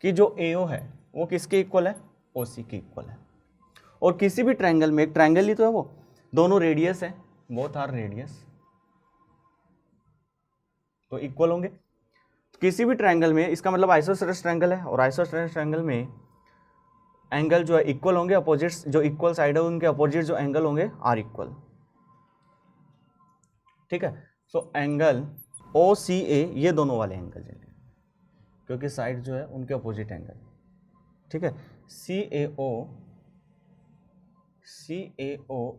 कि जो AO है वो किसके इक्वल है, OC के इक्वल है। और किसी भी ट्रायंगल में, एक ट्रायंगल ही तो है वो, दोनों रेडियस है, बोथ आर रेडियस, तो इक्वल होंगे। किसी भी ट्रायंगल में, इसका मतलब आइसोसेलेस ट्रायंगल है, और आइसोसेलेस ट्रायंगल में एंगल जो है इक्वल होंगे, अपोजिट्स जो इक्वल साइड है उनके अपोजिट जो एंगल होंगे आर इक्वल। ठीक है, सो एंगल OCA ये दोनों वाले एंगल जाएंगे क्योंकि साइड जो है उनके अपोजिट एंगल। ठीक है, CAO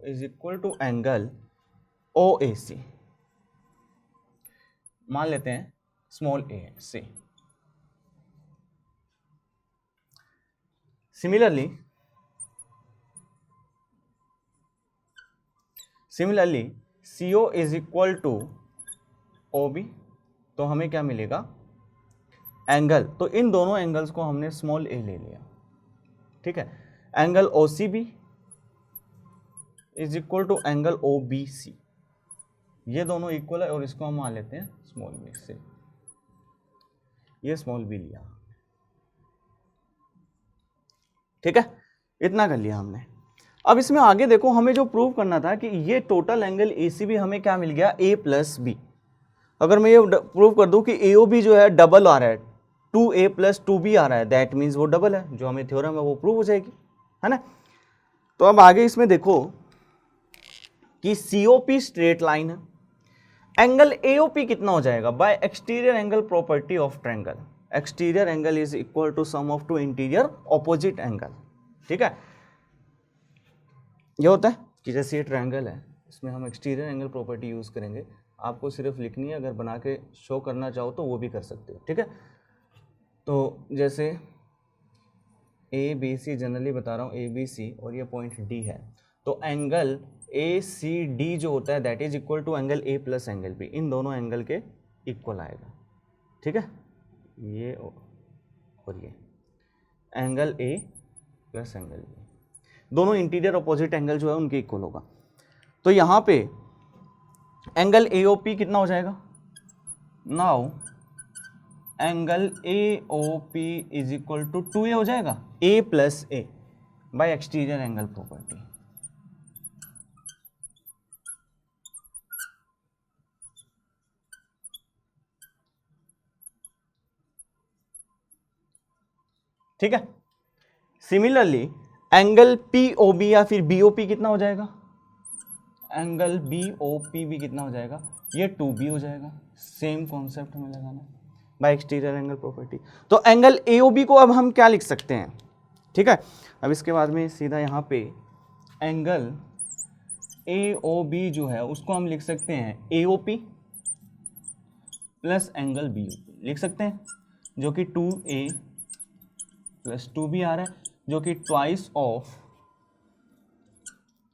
is equal to angle OAC। मान लेते हैं स्मॉल ए है, C. Similarly CO is equal to OB, तो हमें क्या मिलेगा, एंगल। तो इन दोनों एंगल्स को हमने स्मॉल ए ले लिया, ठीक है। Angle OCB is equal to angle OBC, ये दोनों इक्वल है और इसको हम मान लेते हैं स्मॉल बी से, ये स्मॉल बी लिया, ठीक है। इतना कर लिया हमने। अब इसमें आगे देखो, हमें जो प्रूव करना था कि ये टोटल एंगल ACB हमें क्या मिल गया, A प्लस बी। अगर मैं ये प्रूव कर दूं कि AOB जो है डबल आ रहा है, 2A प्लस 2B आ रहा है, दैट मीन्स वो डबल है, जो हमें थ्योरम है वो प्रूव हो जाएगी, है ना। तो अब आगे इसमें देखो कि COP स्ट्रेट लाइन है, एंगल AOP कितना हो जाएगा, by exterior angle property of triangle. Exterior angle is equal to sum of two interior opposite angle, ठीक है। ये होता है कि जैसे ये ट्रायंगल है, इसमें हम एक्सटीरियर एंगल प्रॉपर्टी यूज करेंगे, आपको सिर्फ लिखनी है, अगर बना के शो करना चाहो तो वो भी कर सकते हो, ठीक है। तो जैसे ABC, जनरली बता रहा हूँ ABC, और ये पॉइंट D है, तो एंगल ACD जो होता है that is equal to angle A plus angle B, इन दोनों एंगल के इक्वल आएगा, ठीक है। ये और ये angle A plus angle B, दोनों इंटीरियर अपोजिट एंगल जो है उनके इक्वल होगा। तो यहाँ पे एंगल AOP कितना हो जाएगा, now angle AOP is equal to 2A हो जाएगा, A plus A by exterior angle property. ठीक है। सिमिलरली एंगल POB या फिर BOP कितना हो जाएगा, एंगल BOP भी कितना हो जाएगा, ये 2B हो जाएगा। सेम कॉन्सेप्ट हमें लगाना बाय एक्सटीरियर एंगल प्रॉपर्टी। तो एंगल AOB को अब हम क्या लिख सकते हैं, ठीक है। अब इसके बाद में सीधा यहाँ पे एंगल AOB जो है उसको हम लिख सकते हैं AOP प्लस एंगल BOP लिख सकते हैं, जो कि 2A प्लस 2B आ रहा है, जो कि twice of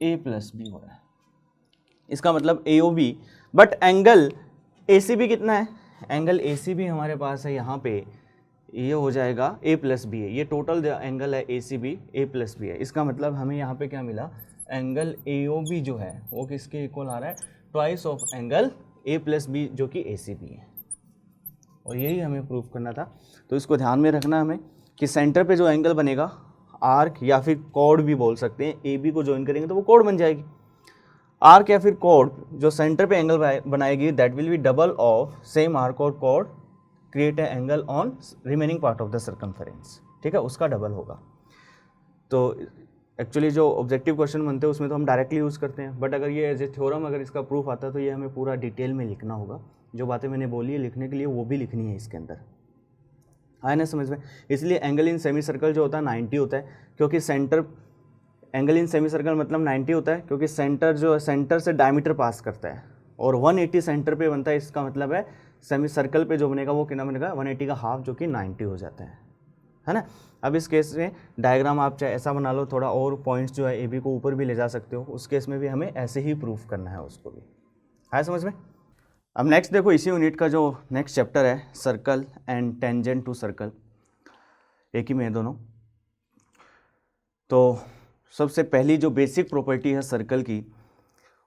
A plus B हो रहा है। इसका मतलब AOB, बट एंगल ACB कितना है, एंगल ACB हमारे पास है यहाँ पे, ये हो जाएगा A प्लस बी है, ये टोटल एंगल है ACB A प्लस बी है। इसका मतलब हमें यहाँ पे क्या मिला, एंगल AOB जो है वो किसके इक्वल आ रहा है, twice of angle A plus B जो कि ACB है, और यही हमें प्रूव करना था। तो इसको ध्यान में रखना हमें कि सेंटर पे जो एंगल बनेगा, आर्क या फिर कॉर्ड भी बोल सकते हैं, AB को ज्वाइन करेंगे तो वो कॉर्ड बन जाएगी। आर्क या फिर कॉर्ड जो सेंटर पे एंगल बनाएगी that will be double of same arc और chord create a angle on remaining part of the circumference, ठीक है, उसका डबल होगा। तो एक्चुअली जो ऑब्जेक्टिव क्वेश्चन बनते हैं उसमें तो हम डायरेक्टली यूज़ करते हैं, बट अगर ये एज ए थ्योरम अगर इसका प्रूफ आता है तो ये हमें पूरा डिटेल में लिखना होगा। जो बातें मैंने बोली है लिखने के लिए वो भी लिखनी है इसके अंदर, आए ना समझ में। इसलिए एंगल इन सेमी सर्कल जो होता है 90 होता है, क्योंकि centre, angle in semi circle मतलब 90 होता है क्योंकि सेंटर जो है सेंटर से डायमीटर पास करता है, और 180 सेंटर पे बनता है। इसका मतलब है सेमी सर्कल पे जो बनेगा वो कितना बनेगा, 180 का हाफ जो कि 90 हो जाता है ना। अब इस केस में डायग्राम आप चाहे ऐसा बना लो, थोड़ा और पॉइंट्स जो है AB को ऊपर भी ले जा सकते हो, उस केस में भी हमें ऐसे ही प्रूफ करना है उसको भी, आया समझ में। अब नेक्स्ट देखो, इसी यूनिट का जो नेक्स्ट चैप्टर है circle and tangent to circle, एक ही में है दोनों। तो सबसे पहली जो बेसिक प्रॉपर्टी है सर्कल की,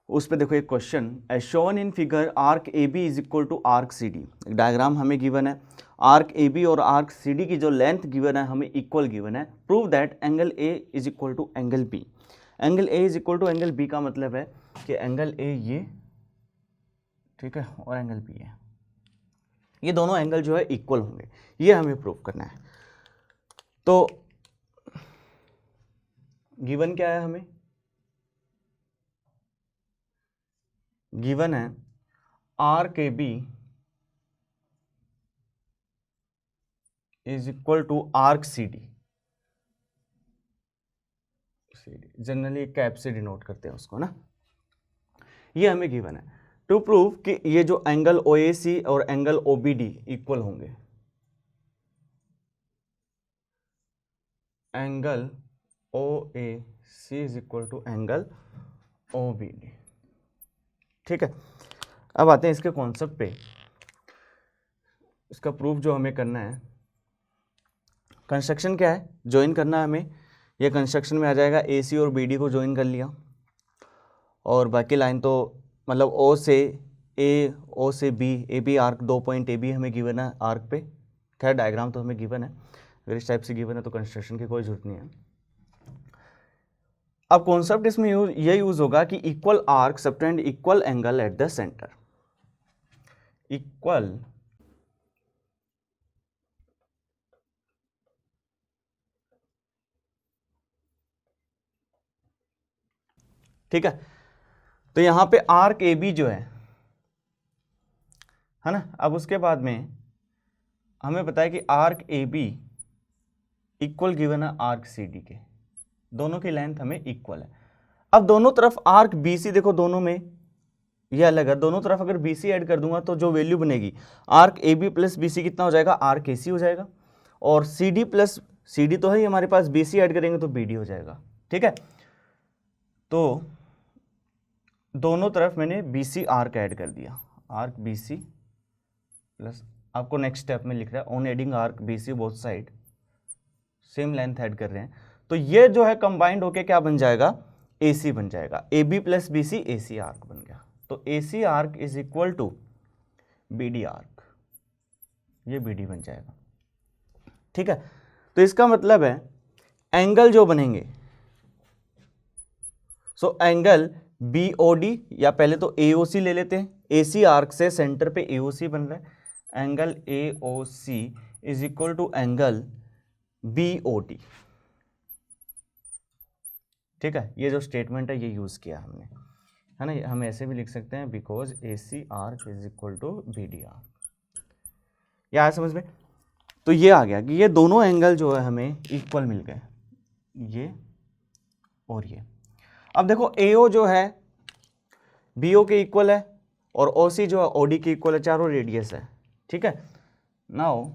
उस पर देखो एक question, as shown in figure arc AB is equal to arc CD। Diagram हमें गिवन है, आर्क AB और आर्क CD की जो लेंथ गिवन है हमें इक्वल गिवन है। Prove that angle A is equal to angle B। Angle A is equal to angle B का मतलब है कि एंगल A ये, ठीक है, और एंगल B है, ये दोनों एंगल जो है इक्वल होंगे, ये हमें प्रूव करना है। तो गिवन क्या है हमें, गिवन है arc AB is equal to arc CD। Generally cap से डिनोट करते हैं उसको ना, ये हमें गिवन है। टू प्रूव कि ये जो एंगल OAC और एंगल OBD इक्वल होंगे, angle OAC is equal to angle OBD। ठीक है, अब आते हैं इसके कॉन्सेप्ट पे। इसका प्रूफ जो हमें करना है, कंस्ट्रक्शन क्या है, ज्वाइन करना है हमें। ये कंस्ट्रक्शन में आ जाएगा, AC और BD को ज्वाइन कर लिया, और बाकी लाइन तो मतलब O से A, O से B, AB arc, 2 point AB हमें गिवन है आर्क पे। खैर डायग्राम तो हमें गिवन है, अगर इस टाइप से गिवन है तो कंस्ट्रक्शन की कोई जरूरत नहीं है। अब कॉन्सेप्ट इसमें ये यूज होगा कि equal arc subtend equal angle at the centre. Equal ठीक है, तो यहां पे आर्क AB जो है ना। अब उसके बाद में हमें पता है कि आर्क AB इक्वल गिवन है आर्क CD के, दोनों की लेंथ हमें इक्वल है। अब दोनों तरफ आर्क BC देखो, दोनों में ये अलग है, दोनों तरफ अगर BC ऐड कर दूंगा तो जो वैल्यू बनेगी आर्क AB प्लस BC कितना हो जाएगा, आर्क AC हो जाएगा, और CD प्लस CD तो है ही हमारे पास, BC ऐड करेंगे तो BD हो जाएगा। ठीक है, तो दोनों तरफ मैंने BC आर्क ऐड कर दिया, आर्क BC प्लस, आपको नेक्स्ट स्टेप में लिख रहा है on adding arc BC both side same length add कर रहे हैं, तो ये जो है कंबाइंड होके क्या बन जाएगा, AC बन जाएगा। AB plus BC AC arc बन गया, तो AC arc is equal to BD arc, ये BD बन जाएगा। ठीक है, तो इसका मतलब है एंगल जो बनेंगे, सो एंगल BOD, या पहले तो AOC ले लेते हैं, AC आर्क से सेंटर पे AOC बन रहा है, angle AOC is equal to angle BOD। ठीक है, ये जो स्टेटमेंट है ये यूज किया हमने, है ना। हम ऐसे भी लिख सकते हैं, because AC arc is equal to BD arc. ये आया समझ में? तो ये आ गया कि ये दोनों एंगल जो है हमें इक्वल मिल गए, ये और ये। अब देखो AO जो है BO के इक्वल है, और OC जो है OD के इक्वल है, चारों रेडियस है। ठीक है, now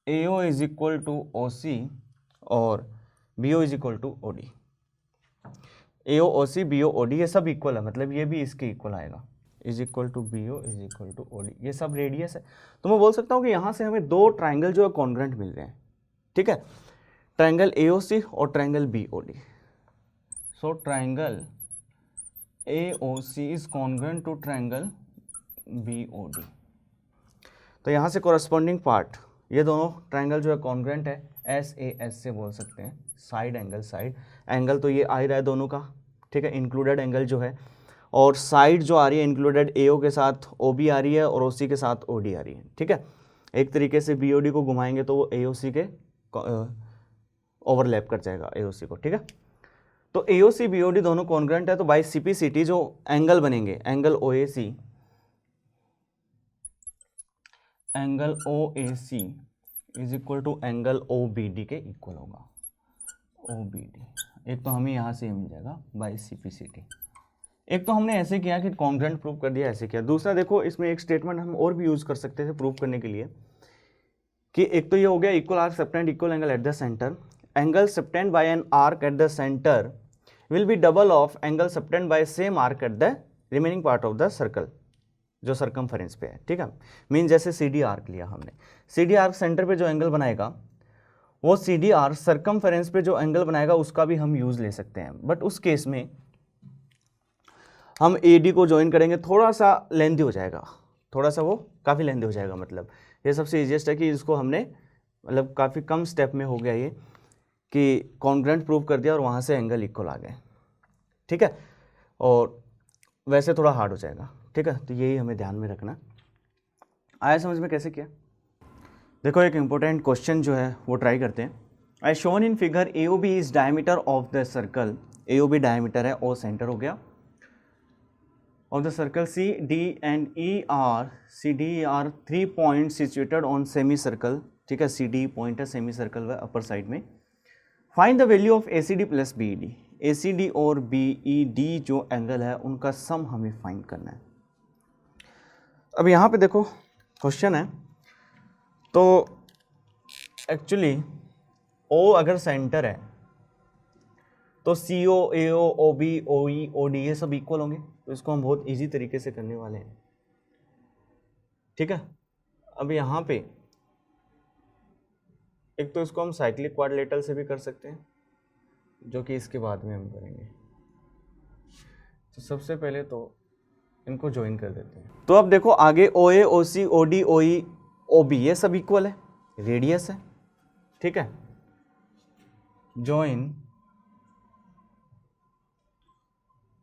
AO is equal to OC और BO is equal to OD। AO OC BO OD ये सब इक्वल है, मतलब ये भी इसके इक्वल आएगा, is equal to BO is equal to OD, ये सब रेडियस है। तो मैं बोल सकता हूँ कि यहाँ से हमें दो ट्राइंगल जो है कॉन्ग्रुएंट मिल रहे हैं। ठीक है, ट्राइंगल AOC और triangle BOD। So triangle AOC is congruent to triangle BOD। तो यहाँ से कोरस्पॉन्डिंग पार्ट, ये दोनों ट्राइंगल जो है कॉन्ग्रुएंट है, SAS से बोल सकते हैं, साइड एंगल, साइड एंगल तो ये आ ही रहा है दोनों का। ठीक है, इंक्लूडेड एंगल जो है, और साइड जो आ रही है इंक्लूडेड AO के साथ OB आ रही है, और OC के साथ OD आ रही है। ठीक है, एक तरीके से BOD को घुमाएंगे तो वो AOC के ओवरलैप कर जाएगा AOC को। ठीक है, तो AOC BOD दोनों कॉन्ग्रुएंट है, तो बाय CPCT जो एंगल बनेंगे, angle OAC, angle OAC is equal to angle OBD के इक्वल होगा, OBD। एक तो हमें यहाँ से मिल जाएगा बाय CPCT। एक तो हमने ऐसे किया कि कॉन्ग्रुएंट प्रूव कर दिया, ऐसे किया। दूसरा देखो, इसमें एक स्टेटमेंट हम और भी यूज कर सकते थे प्रूव करने के लिए, कि एक तो ये हो गया equal arc subtend equal angle at the centre, angle subtend by an arc at the centre will be double of angle subtend by same arc at the remaining part of the circle जो circumference पे है। ठीक है, mean जैसे CD arc लिया हमने, CD arc centre पे जो एंगल बनाएगा, वो CD आर्क सरकमफेरेंस पे जो एंगल बनाएगा उसका भी हम यूज ले सकते हैं। बट उस केस में हम AD को ज्वाइन करेंगे, थोड़ा सा लेंथी हो जाएगा, थोड़ा सा वो काफ़ी लेंथी हो जाएगा। मतलब ये सबसे ईजिएस्ट है कि इसको हमने मतलब काफ़ी कम स्टेप में हो गया ये, कि कॉन्ग्रुएंट प्रूव कर दिया और वहाँ से एंगल इक्वल आ गए। ठीक है, और वैसे थोड़ा हार्ड हो जाएगा। ठीक है, तो यही हमें ध्यान में रखना। आया समझ में कैसे किया? देखो एक इंपॉर्टेंट क्वेश्चन जो है वो ट्राई करते हैं। I shown in figure AOB is diameter of the circle, AOB diameter है, O सेंटर हो गया, of the circle CD and CD are 3 points situated on semicircle। ठीक है, CD पॉइंट है, सेमी सर्कल है अपर साइड में। Find the value of ACD plus BED। ACD और BED जो एंगल है उनका सम हमें फाइंड करना है। अब यहाँ पे देखो क्वेश्चन है, तो एक्चुअली O अगर सेंटर है तो CO, AO, OB, OE, OD ये सब इक्वल होंगे, तो इसको हम बहुत इजी तरीके से करने वाले हैं। ठीक है, अब यहाँ पे एक तो इसको हम साइक्लिक क्वाड्रिलेटरल से भी कर सकते हैं, जो कि इसके बाद में हम करेंगे। तो सबसे पहले तो इनको ज्वाइन कर देते हैं। तो अब देखो आगे OA, OC, OD, OE, OB ये सब इक्वल है, रेडियस है। ठीक है, join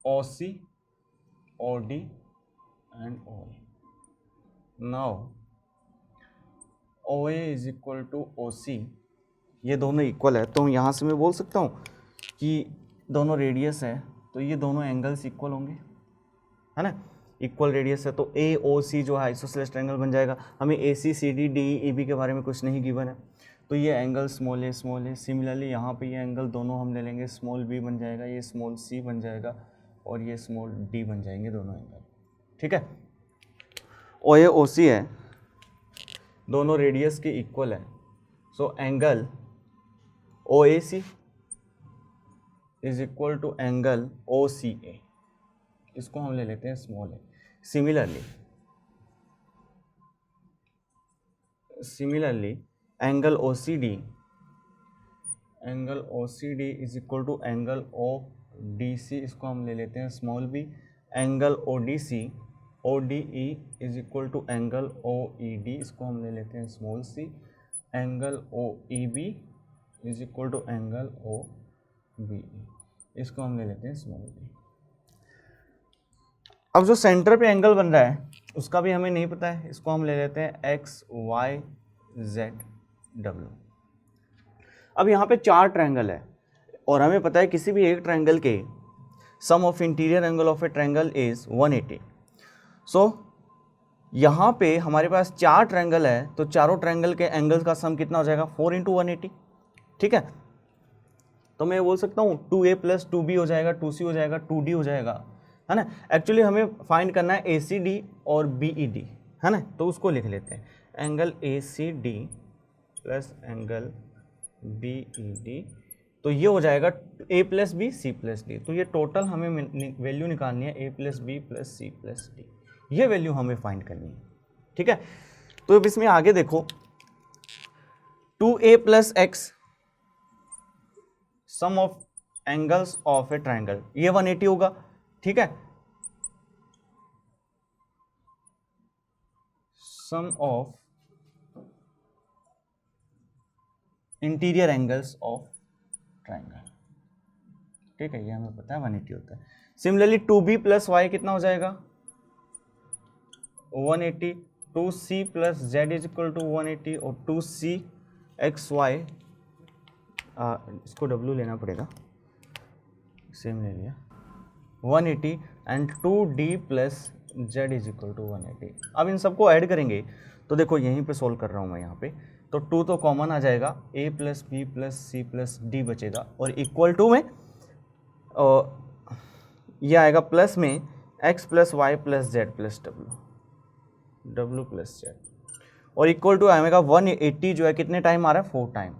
OC, OD and OE। Now OA is equal to OC, ये दोनों इक्वल है, तो यहाँ से मैं बोल सकता हूँ कि दोनों रेडियस है, तो ये दोनों एंगल्स इक्वल होंगे, है ना। इक्वल रेडियस है तो AOC जो है आइसोसेलेस ट्रायंगल बन जाएगा। हमें ACCD DE EB के बारे में कुछ नहीं गिवन है, तो ये एंगल स्मॉल ए। सिमिलरली यहाँ पे ये एंगल दोनों हम ले लेंगे, स्मॉल b बन जाएगा, ये स्मॉल c बन जाएगा और ये स्मॉल d बन जाएंगे दोनों एंगल। ठीक है, OA OC है, दोनों रेडियस के इक्वल है, so angle OAC is equal to angle OCA, इसको हम ले लेते हैं स्मॉल ए। Similarly angle OCD is equal to angle ODC, इसको हम ले लेते हैं small b। Angle ODE is equal to angle OED, इसको हम ले लेते हैं small c। Angle OEB is equal to angle OBE, इसको हम ले लेते हैं स्मॉल b। अब जो सेंटर पे एंगल बन रहा है उसका भी हमें नहीं पता है, इसको हम ले लेते हैं XYZW। अब यहाँ पे 4 ट्रायंगल है और हमें पता है किसी भी एक ट्रायंगल के sum of interior angle of a triangle is 180। सो यहाँ पे हमारे पास 4 ट्रायंगल है, तो चारों ट्रायंगल के एंगल का सम कितना हो जाएगा 4 × 180। ठीक है, तो मैं बोल सकता हूँ 2A + 2B हो जाएगा, 2C हो जाएगा, 2D हो जाएगा, है ना। एक्चुअली हमें फाइंड करना है ACD और BED, है ना, तो उसको लिख लेते हैं angle ACD plus angle BED, तो ये हो जाएगा A + B C + D। तो ये टोटल हमें वैल्यू निकालनी है A + B + C + D, ये वैल्यू हमें फाइंड करनी है। ठीक है, तो अब इसमें आगे देखो 2A + X sum of angles of a triangle, ये 180 होगा। ठीक है, sum of interior angles of triangle. ठीक है, ये हमें पता है 180 होता है। सिमिलरली 2B + Y कितना हो जाएगा 180, 2C + Z is equal to 180 और 2C XY, इसको W लेना पड़ेगा, सेम ले लिया 180 and 2D + Z is equal to 180। अब इन सबको ऐड करेंगे तो देखो यहीं पे सोल्व कर रहा हूँ मैं यहाँ पे, तो 2 तो कॉमन आ जाएगा, A + B + C + D बचेगा और इक्वल टू में ये आएगा प्लस में X + Y + Z + W + Z और इक्वल टू आएगा 180 जो है कितने टाइम आ रहा है 4 टाइम,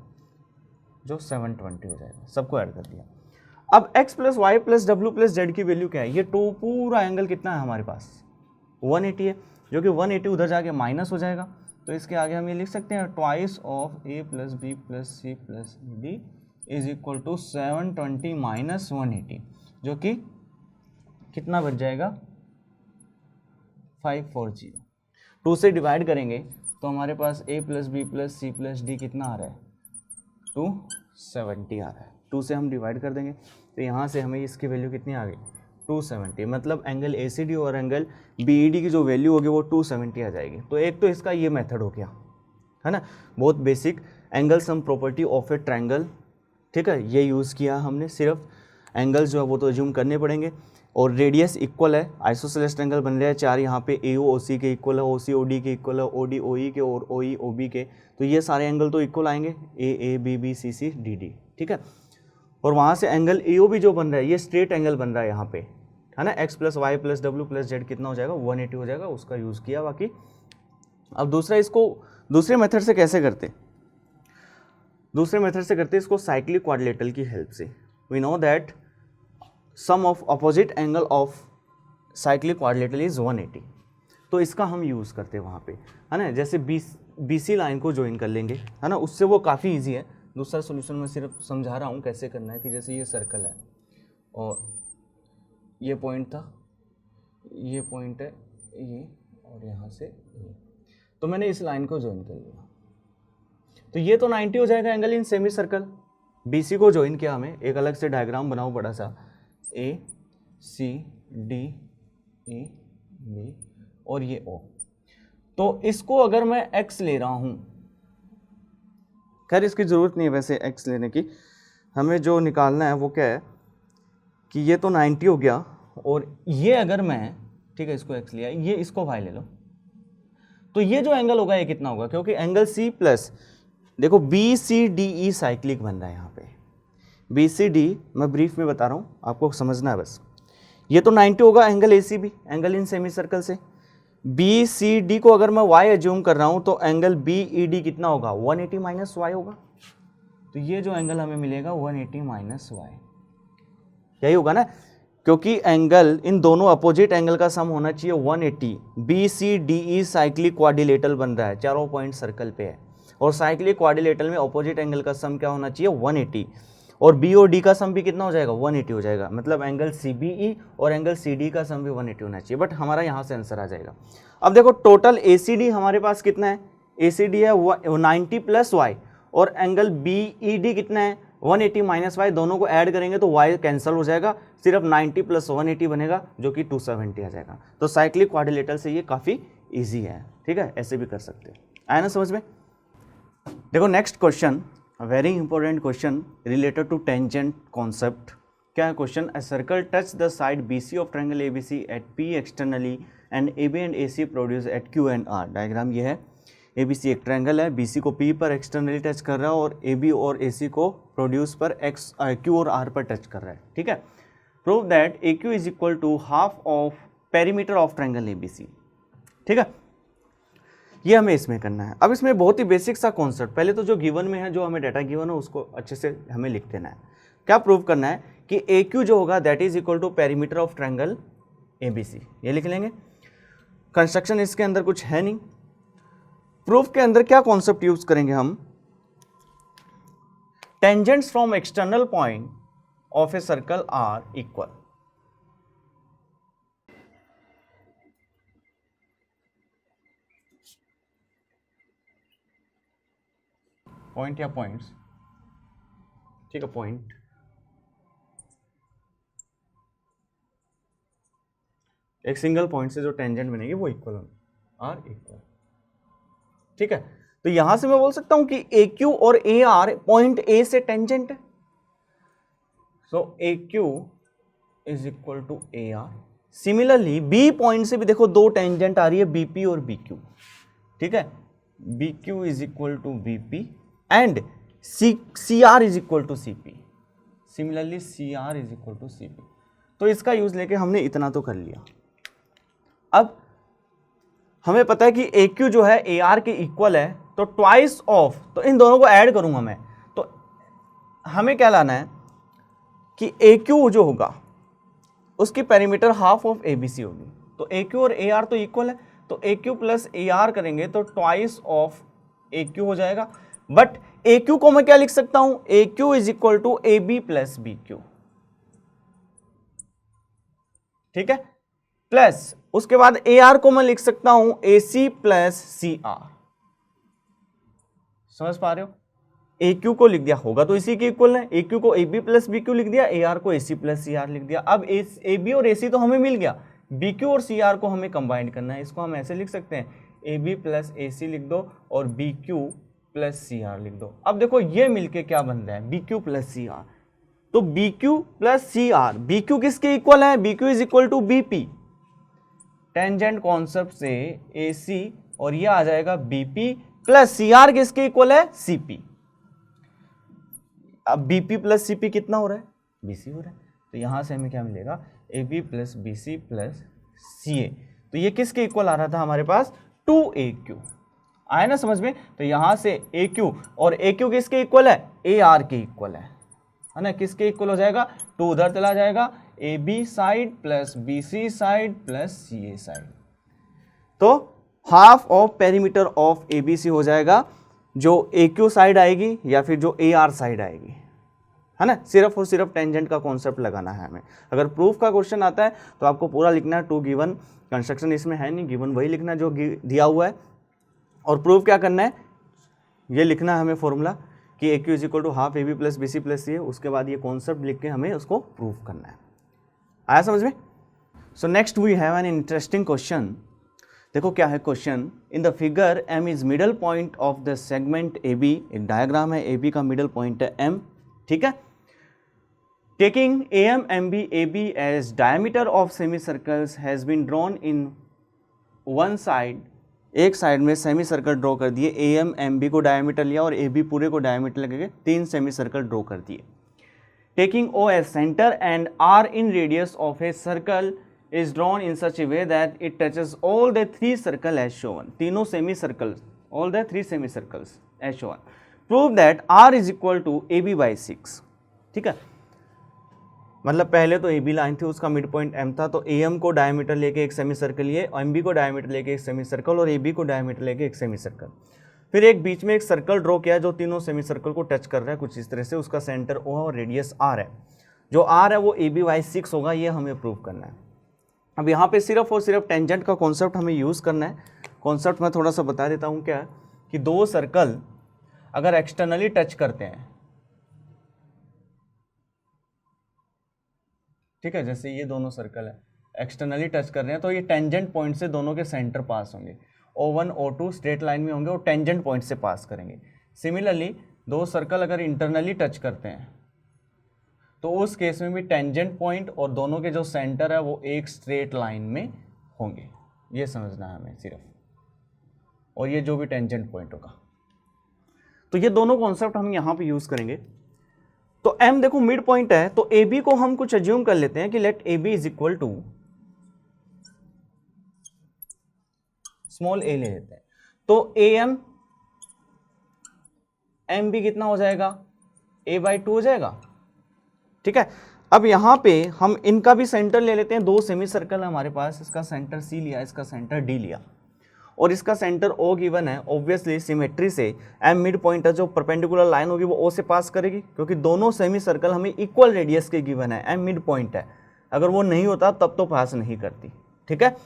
जो 720 हो जाएगा। सबको ऐड कर दिया। अब X + Y + W + Z की वैल्यू क्या है, ये टू पूरा एंगल कितना है हमारे पास 180 है, जो कि 180 उधर जाके माइनस हो जाएगा, तो इसके आगे हम ये लिख सकते हैं twice of A + B + C + D is equal to 720 - 180, जो कि कितना बच जाएगा 540। 2 से डिवाइड करेंगे तो हमारे पास A + B + C + D कितना आ रहा है 270 आ रहा है। 2 से हम डिवाइड कर देंगे तो यहाँ से हमें इसकी वैल्यू कितनी आ गई 270, मतलब एंगल ACD और एंगल BED की जो वैल्यू होगी वो 270 आ जाएगी। तो एक तो इसका ये मेथड हो गया, है ना, बहुत basic angle sum property of a triangle. ठीक है, ये यूज़ किया हमने, सिर्फ एंगल्स जो है वो तो अज्यूम करने पड़ेंगे और रेडियस इक्वल है, आइसोसेलेस ट्रायंगल बन रहे हैं 4, यहाँ पे AO OC के इक्वल है, OC OD के इक्वल है, OD OE के और OE OB के, तो ये सारे एंगल तो इक्वल आएंगे A A B B C C D D। ठीक है, और वहाँ से एंगल AO भी जो बन रहा है ये स्ट्रेट एंगल बन रहा है यहाँ पे, है ना, x प्लस वाई प्लस डब्ल्यू प्लस जेड कितना हो जाएगा 180 हो जाएगा, उसका यूज़ किया बाकी। अब दूसरा, इसको दूसरे मेथड से कैसे करते, दूसरे मेथड से करते इसको साइक्लिक क्वाड्रिलेटरल की हेल्प से। We know that sum of opposite angle of cyclic quadrilateral is 180, तो इसका हम यूज़ करते हैं वहाँ पे, है ना। जैसे BC लाइन को ज्वाइन कर लेंगे, है ना, उससे वो काफ़ी ईजी है। दूसरा सोल्यूशन मैं सिर्फ समझा रहा हूँ कैसे करना है, कि जैसे ये सर्कल है और ये पॉइंट था, ये पॉइंट है ये, और यहाँ से ये, तो मैंने इस लाइन को ज्वाइन कर लिया, तो ये तो 90 हो जाएगा angle in semi circle. BC को ज्वाइन किया, हमें एक अलग से डायग्राम बनाओ बड़ा सा, ACDE और ये O, तो इसको अगर मैं x ले रहा हूँ, खैर इसकी ज़रूरत नहीं है वैसे x लेने की, हमें जो निकालना है वो क्या है कि ये तो 90 हो गया, और ये अगर मैं, ठीक है, इसको x लिया, ये इसको y ले लो, तो ये जो एंगल होगा ये कितना होगा, क्योंकि एंगल C प्लस, देखो BCDE साइक्लिक बन रहा है यहाँ पे, BCD मैं ब्रीफ में बता रहा हूँ, आपको समझना है बस। ये तो 90 होगा एंगल AC भी, एंगल इन सेमी सर्कल से। BCD को अगर मैं y एज्यूम कर रहा हूँ तो एंगल BED कितना होगा 180 माइनस y होगा, तो ये जो एंगल हमें मिलेगा 180 माइनस y, यही होगा ना, क्योंकि एंगल इन दोनों अपोजिट एंगल का सम होना चाहिए 180। BCDE साइक्लिक क्वाड्रिलेटरल बन रहा है, चारों पॉइंट सर्कल पे है, और साइक्लिक क्वाड्रिलेटरल में अपोजिट एंगल का सम क्या होना चाहिए 180, और B और D का सम भी कितना हो जाएगा 180 हो जाएगा, मतलब एंगल CBE और एंगल CD का सम भी 180 होना चाहिए, बट हमारा यहाँ से आंसर आ जाएगा। अब देखो टोटल ACD हमारे पास कितना है, ACD है 90 प्लस y, और एंगल BED कितना है 180 माइनस y, दोनों को ऐड करेंगे तो y कैंसिल हो जाएगा, सिर्फ 90 प्लस 180 बनेगा जो कि 270 आ जाएगा। तो साइक्लिक क्वाड्रिलेटरल से ये काफ़ी ईजी है, ठीक है, ऐसे भी कर सकते हैं, आया ना समझ में। देखो next question, very important question related to tangent concept. क्या है question, a circle touch the side BC of triangle ABC at P externally and AB and AC produce at Q and R। Diagram ये है, ABC एक triangle है, BC को P पर externally touch कर रहा है और AB और AC को प्रोड्यूस पर Q और R पर टच कर रहा है, ठीक है। Prove that AQ is equal to half of perimeter of triangle ABC, ठीक है, ये हमें इसमें करना है। अब इसमें बहुत ही बेसिक सा कॉन्सेप्ट, पहले तो जो गिवन में है, जो हमें डाटा गिवन है उसको अच्छे से हमें लिख देना है। क्या प्रूव करना है कि AQ जो होगा that is equal to perimeter of triangle ABC, ये लिख लेंगे। कंस्ट्रक्शन इसके अंदर कुछ है नहीं। प्रूफ के अंदर क्या कॉन्सेप्ट यूज करेंगे हम, tangents from external point of a circle are equal, point या पॉइंट्स, ठीक है, पॉइंट, एक सिंगल पॉइंट से जो टेंजेंट बनेगी वो इक्वल होगी, आर इक्वल, ठीक है। तो यहां से मैं बोल सकता हूं कि AQ और AR पॉइंट A से टेंजेंट है, so AQ is equal to AR। Similarly B point से भी देखो दो टेंजेंट आ रही है, BP और BQ, ठीक है, BQ is equal to BP and CR is equal to CP, similarly CR is equal to CP। तो इसका यूज लेके हमने इतना तो कर लिया। अब हमें पता है कि AQ जो है AR के इक्वल है, तो ट्वाइस ऑफ, तो इन दोनों को ऐड करूंगा मैं, तो हमें क्या लाना है कि AQ जो होगा उसकी पेरीमीटर हाफ ऑफ ABC होगी, तो AQ और AR तो इक्वल है, तो AQ प्लस AR करेंगे तो ट्वाइस ऑफ AQ हो जाएगा। बट AQ को मैं क्या लिख सकता हूं, AQ is equal to AB plus BQ, ठीक है, प्लस उसके बाद AR को मैं लिख सकता हूं AC प्लस CR। समझ पा रहे हो, AQ को लिख दिया, होगा तो इसी के इक्वल है, AQ को AB प्लस BQ लिख दिया, AR को AC प्लस CR लिख दिया। अब AB और AC तो हमें मिल गया, BQ और CR को हमें कंबाइन करना है, इसको हम ऐसे लिख सकते हैं AB प्लस AC लिख दो और BQ प्लस CR लिख दो। अब देखो ये मिलके क्या बन रहा है, BQ प्लस CR, तो BQ प्लस CR, BQ किसके इक्वल है, BQ is equal to BP, tangent concept से AC, और ये आ जाएगा BP प्लस CR किसके इक्वल है, CP। अब बीपी प्लस सीपी कितना हो रहा है, बीसी हो रहा है, तो यहाँ से हमें क्या मिलेगा, A B plus B C plus C A. तो ये किसके इक्वल आ रहा था हमारे पास, 2AQ। आया ना समझ में। तो यहाँ से AQ और AQ किसके इक्वल है, AR के इक्वल है ना। किसके इक्वल हो जाएगा, 2 उधर चला जाएगा, AB side plus BC side plus CA side. तो half of perimeter of ABC हो जाएगा जो AQ साइड आएगी या फिर जो AR साइड आएगी, है ना। सिर्फ और सिर्फ टेंजेंट का कॉन्सेप्ट लगाना है हमें। अगर प्रूफ का क्वेश्चन आता है तो आपको पूरा लिखना है, टू गिवन कंस्ट्रक्शन इसमें है नहीं, गिवन वही लिखना जो दिया हुआ है। और प्रूफ क्या करना है, ये लिखना है हमें फॉर्मूला कि AQ is equal to half AB plus BC plus CA। उसके बाद ये कॉन्सेप्ट लिख के हमें उसको प्रूफ करना है। आया समझ में। So next we have an interesting question. देखो क्या है question, in the figure M is middle point of the segment AB। एक डायग्राम है, AB का मिडल पॉइंट है M, ठीक है। Taking AM MB AB as diameter of semi circles has been drawn in one side. एक side में semi circle draw कर दिए, AM MB को डायमीटर लिया और AB पूरे को डायमीटर लेके 3 सेमी सर्कल ड्रॉ कर दिए। Taking O as centre and R in radius of a circle is drawn in such a way that it touches all the 3 circles as shown। तीनों semi circles, all the 3 semi circles as shown। Prove that R is equal to AB by 6। ठीक है, मतलब पहले तो AB line थी, उसका mid point M था, तो AM को डायमीटर लेके एक सेमी सर्कल लिए, MB को डायमीटर लेके एक सेमी सर्कल और AB को डायमीटर लेके एक सेमी सर्कल। फिर एक बीच में एक सर्कल ड्रॉ किया जो तीनों सेमी सर्कल को टच कर रहा है कुछ इस तरह से, उसका सेंटर O है और रेडियस R है। जो R है वो AB by 6 होगा, ये हमें प्रूव करना है। अब यहाँ पे सिर्फ और सिर्फ टेंजेंट का कॉन्सेप्ट हमें यूज़ करना है। कॉन्सेप्ट मैं थोड़ा सा बता देता हूँ क्या है कि दो सर्कल अगर एक्सटर्नली टच करते हैं, ठीक है, जैसे ये दोनों सर्कल है एक्सटर्नली टच कर रहे हैं तो ये टेंजेंट पॉइंट से दोनों के सेंटर पास होंगे। O1 O2 स्ट्रेट लाइन में होंगे और टेंजेंट पॉइंट से पास करेंगे। सिमिलरली दो सर्कल अगर इंटरनली टच करते हैं तो उस केस में भी टेंजेंट पॉइंट और दोनों के जो सेंटर है वो एक स्ट्रेट लाइन में होंगे। ये समझना है हमें सिर्फ, और ये जो भी टेंजेंट पॉइंट होगा। तो ये दोनों कॉन्सेप्ट हम यहाँ पे यूज करेंगे। तो M देखो मिड पॉइंट है, तो AB को हम कुछ अज्यूम कर लेते हैं कि let AB is equal to small a ले लेते हैं। तो AM MB कितना हो जाएगा, A/2 हो जाएगा, ठीक है। अब यहाँ पे हम इनका भी सेंटर ले लेते हैं। दो सेमी सर्कल है हमारे पास, इसका सेंटर C लिया, इसका सेंटर D लिया और इसका सेंटर O गिवन है। ऑब्वियसली सिमेट्री से M मिड पॉइंट है, जो परपेंडिकुलर लाइन होगी वो O से पास करेगी, क्योंकि दोनों सेमी सर्कल हमें इक्वल रेडियस के गिवन है। M मिड पॉइंट है, अगर वो नहीं होता तब तो पास नहीं करती, ठीक है।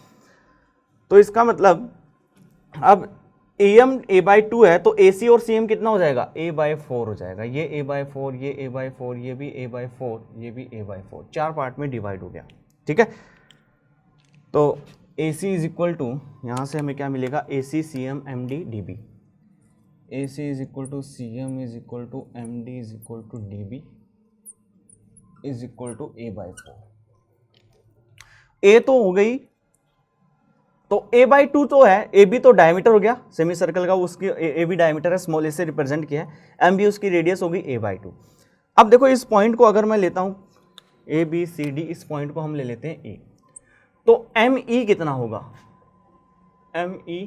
तो इसका मतलब अब AM A/2 है तो AC और CM कितना हो जाएगा, A/4 हो जाएगा। ये A/4, ये A/4, ये भी A/4, ये भी A/4, 4 पार्ट में डिवाइड हो गया, ठीक है। तो AC इज इक्वल टू, यहाँ से हमें क्या मिलेगा, AC CM MD DB। AC is equal to CM is equal to MD is equal to DB is equal to A/4। A तो हो गई, तो A/2 तो है, AB तो डायमीटर हो गया सेमी सर्कल का, उसकी AB डायमीटर है, स्मॉल a से रिप्रेजेंट किया है। MB उसकी रेडियस होगी A/2। अब देखो इस पॉइंट को अगर मैं लेता हूं ABCD, इस पॉइंट को हम ले लेते हैं A, तो ME कितना होगा, ME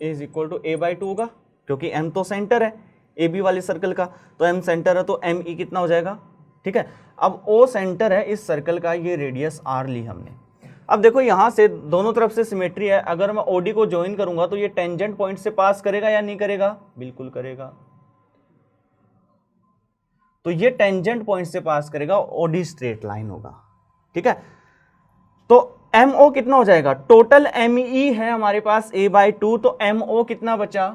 is equal to A/2 होगा, क्योंकि M तो सेंटर है AB वाले सर्कल का, तो M सेंटर है तो ME कितना हो जाएगा, ठीक है। अब O सेंटर है इस सर्कल का, ये रेडियस R ली हमने। अब देखो यहां से दोनों तरफ से सिमेट्री है, अगर मैं OD को ज्वाइन करूंगा तो ये टेंजेंट पॉइंट से पास करेगा या नहीं करेगा, बिल्कुल करेगा। तो ये टेंजेंट पॉइंट से पास करेगा, OD स्ट्रेट लाइन होगा, ठीक है। तो MO कितना हो जाएगा, टोटल ME है हमारे पास A/2, तो MO कितना बचा,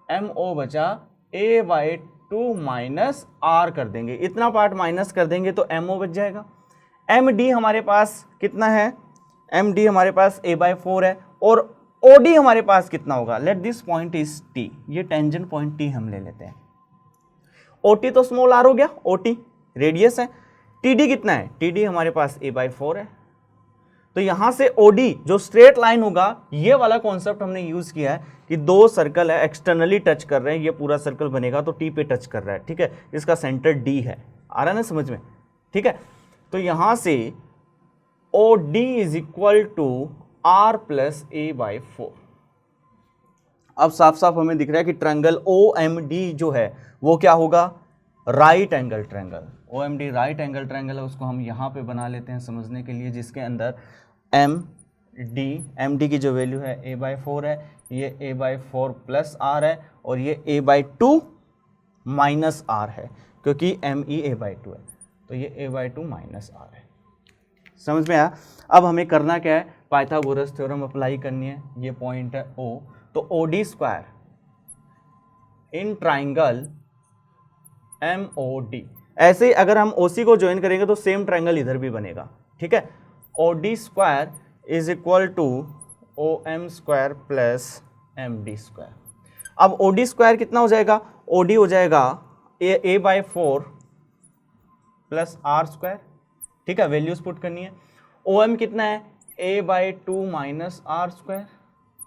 MO बचा A/2 माइनस R कर देंगे, इतना पार्ट माइनस कर देंगे तो MO बच जाएगा। MD हमारे पास कितना है, MD हमारे पास A/4 है और OD हमारे पास कितना होगा, let this point is T, ये टेंजेंट पॉइंट T हम ले लेते हैं। OT तो स्मॉल r हो गया, OT रेडियस है। TD कितना है, TD हमारे पास A/4 है, तो यहां से OD जो स्ट्रेट लाइन होगा, ये वाला कॉन्सेप्ट हमने यूज किया है कि दो सर्कल है एक्सटर्नली टच कर रहे हैं, ये पूरा सर्कल बनेगा तो T पे टच कर रहा है, ठीक है, इसका सेंटर D है, आ रहा है ना समझ में, ठीक है। तो यहां से OD is equal to R plus A/4। अब साफ साफ हमें दिख रहा है कि ट्रायंगल OMD जो है वो क्या होगा, right angle triangle. OMD right angle triangle है, उसको हम यहाँ पे बना लेते हैं समझने के लिए, जिसके अंदर MD की जो वैल्यू है A/4 है, ये A/4 प्लस R है, और ये A/2 माइनस R है, क्योंकि ME A/2 है, तो ये A/2 माइनस R है। समझ में आया। अब हमें करना क्या है, पाइथागोरस थ्योरम अप्लाई करनी है। ये पॉइंट है O, तो OD square in triangle MOD, ऐसे ही अगर हम OC को ज्वाइन करेंगे तो सेम ट्राइंगल इधर भी बनेगा, ठीक है। OD square is equal to OM square plus MD square. अब OD स्क्वायर कितना हो जाएगा, OD हो जाएगा A/4 प्लस R स्क्वायर, ठीक है, वैल्यूज पुट करनी है। OM कितना है, A/2 माइनस R स्क्वायर,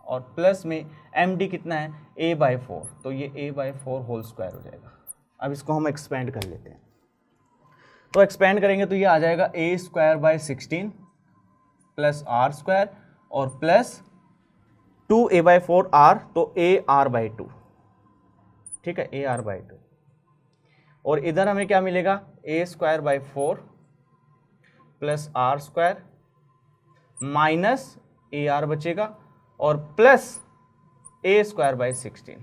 और प्लस में MD कितना है, A/4, तो ये A/4 होल स्क्वायर हो जाएगा। अब इसको हम एक्सपेंड कर लेते हैं, तो एक्सपेंड करेंगे तो ये आ जाएगा A²/16 प्लस R स्क्वायर और प्लस 2A/4 R, तो AR/2, ठीक है, AR/2। और इधर हमें क्या मिलेगा, A²/4 plus R square minus AR बचेगा, और प्लस A²/16।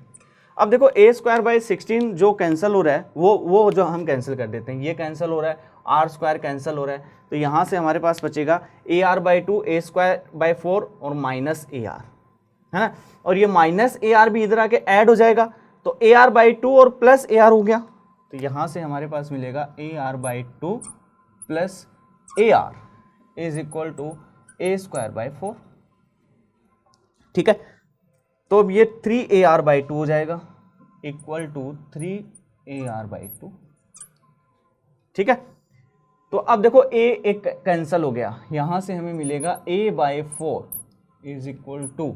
अब देखो A²/16 जो कैंसिल हो रहा है वो जो हम कैंसिल कर देते हैं, ये कैंसिल हो रहा है, R स्क्वायर कैंसिल हो रहा है, तो यहाँ से हमारे पास बचेगा AR/2 A²/4 और माइनस AR, है ना, और ये माइनस AR भी इधर आके ऐड हो जाएगा, तो AR/2 और प्लस AR हो गया, तो यहाँ से हमारे पास मिलेगा AR/2 plus AR is equal to A²/4, ठीक है। तो अब ये 3AR/2 हो जाएगा इक्वल टू 3AR/2, ठीक है। तो अब देखो A एक कैंसिल हो गया, यहां से हमें मिलेगा A/4 is equal to,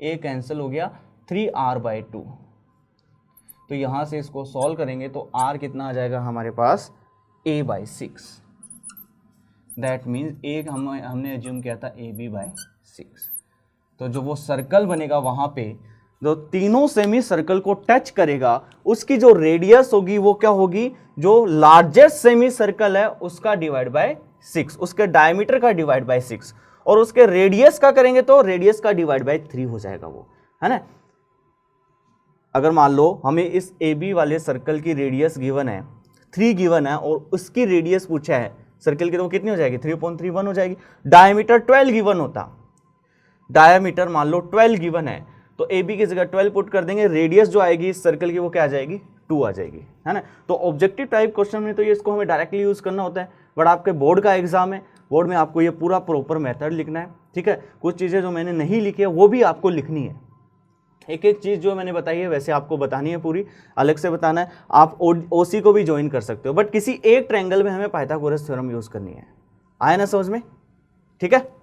A cancel हो गया 3R/2, तो यहां से इसको सॉल्व करेंगे तो R कितना आ जाएगा हमारे पास, A/6। दैट मीन्स A हमने एज्यूम किया था AB/6। तो जो वो सर्कल बनेगा वहां पे जो तीनों सेमी सर्कल को टच करेगा, उसकी जो रेडियस होगी वो क्या होगी, जो लार्जेस्ट सेमी सर्कल है उसका डिवाइड बाय 6, उसके डायमीटर का डिवाइड बाय 6, और उसके रेडियस का करेंगे तो रेडियस का डिवाइड बाय 3 हो जाएगा वो, है ना। अगर मान लो हमें इस AB वाले सर्कल की रेडियस गिवन है 3 गिवन है, और उसकी रेडियस पूछा है सर्कल की, तो वो कितनी हो जाएगी, 3.31 हो जाएगी। डायमीटर 12 गिवन होता, डायमीटर मान लो 12 गिवन है, तो AB की जगह 12 पुट कर देंगे, रेडियस जो आएगी इस सर्कल की वो क्या आ जाएगी, 2 आ जाएगी, है ना। तो ऑब्जेक्टिव टाइप क्वेश्चन में तो ये इसको हमें डायरेक्टली यूज करना होता है, बट आपके बोर्ड का एग्जाम है, बोर्ड में आपको ये पूरा प्रॉपर मेथड लिखना है, ठीक है। कुछ चीज़ें जो मैंने नहीं लिखी है वो भी आपको लिखनी है, एक एक चीज़ जो मैंने बताई है वैसे आपको बतानी है, पूरी अलग से बताना है। आप OC को भी ज्वाइन कर सकते हो, बट किसी एक ट्रायंगल में हमें पाइथागोरस थ्योरम यूज करनी है। आया ना समझ में, ठीक है।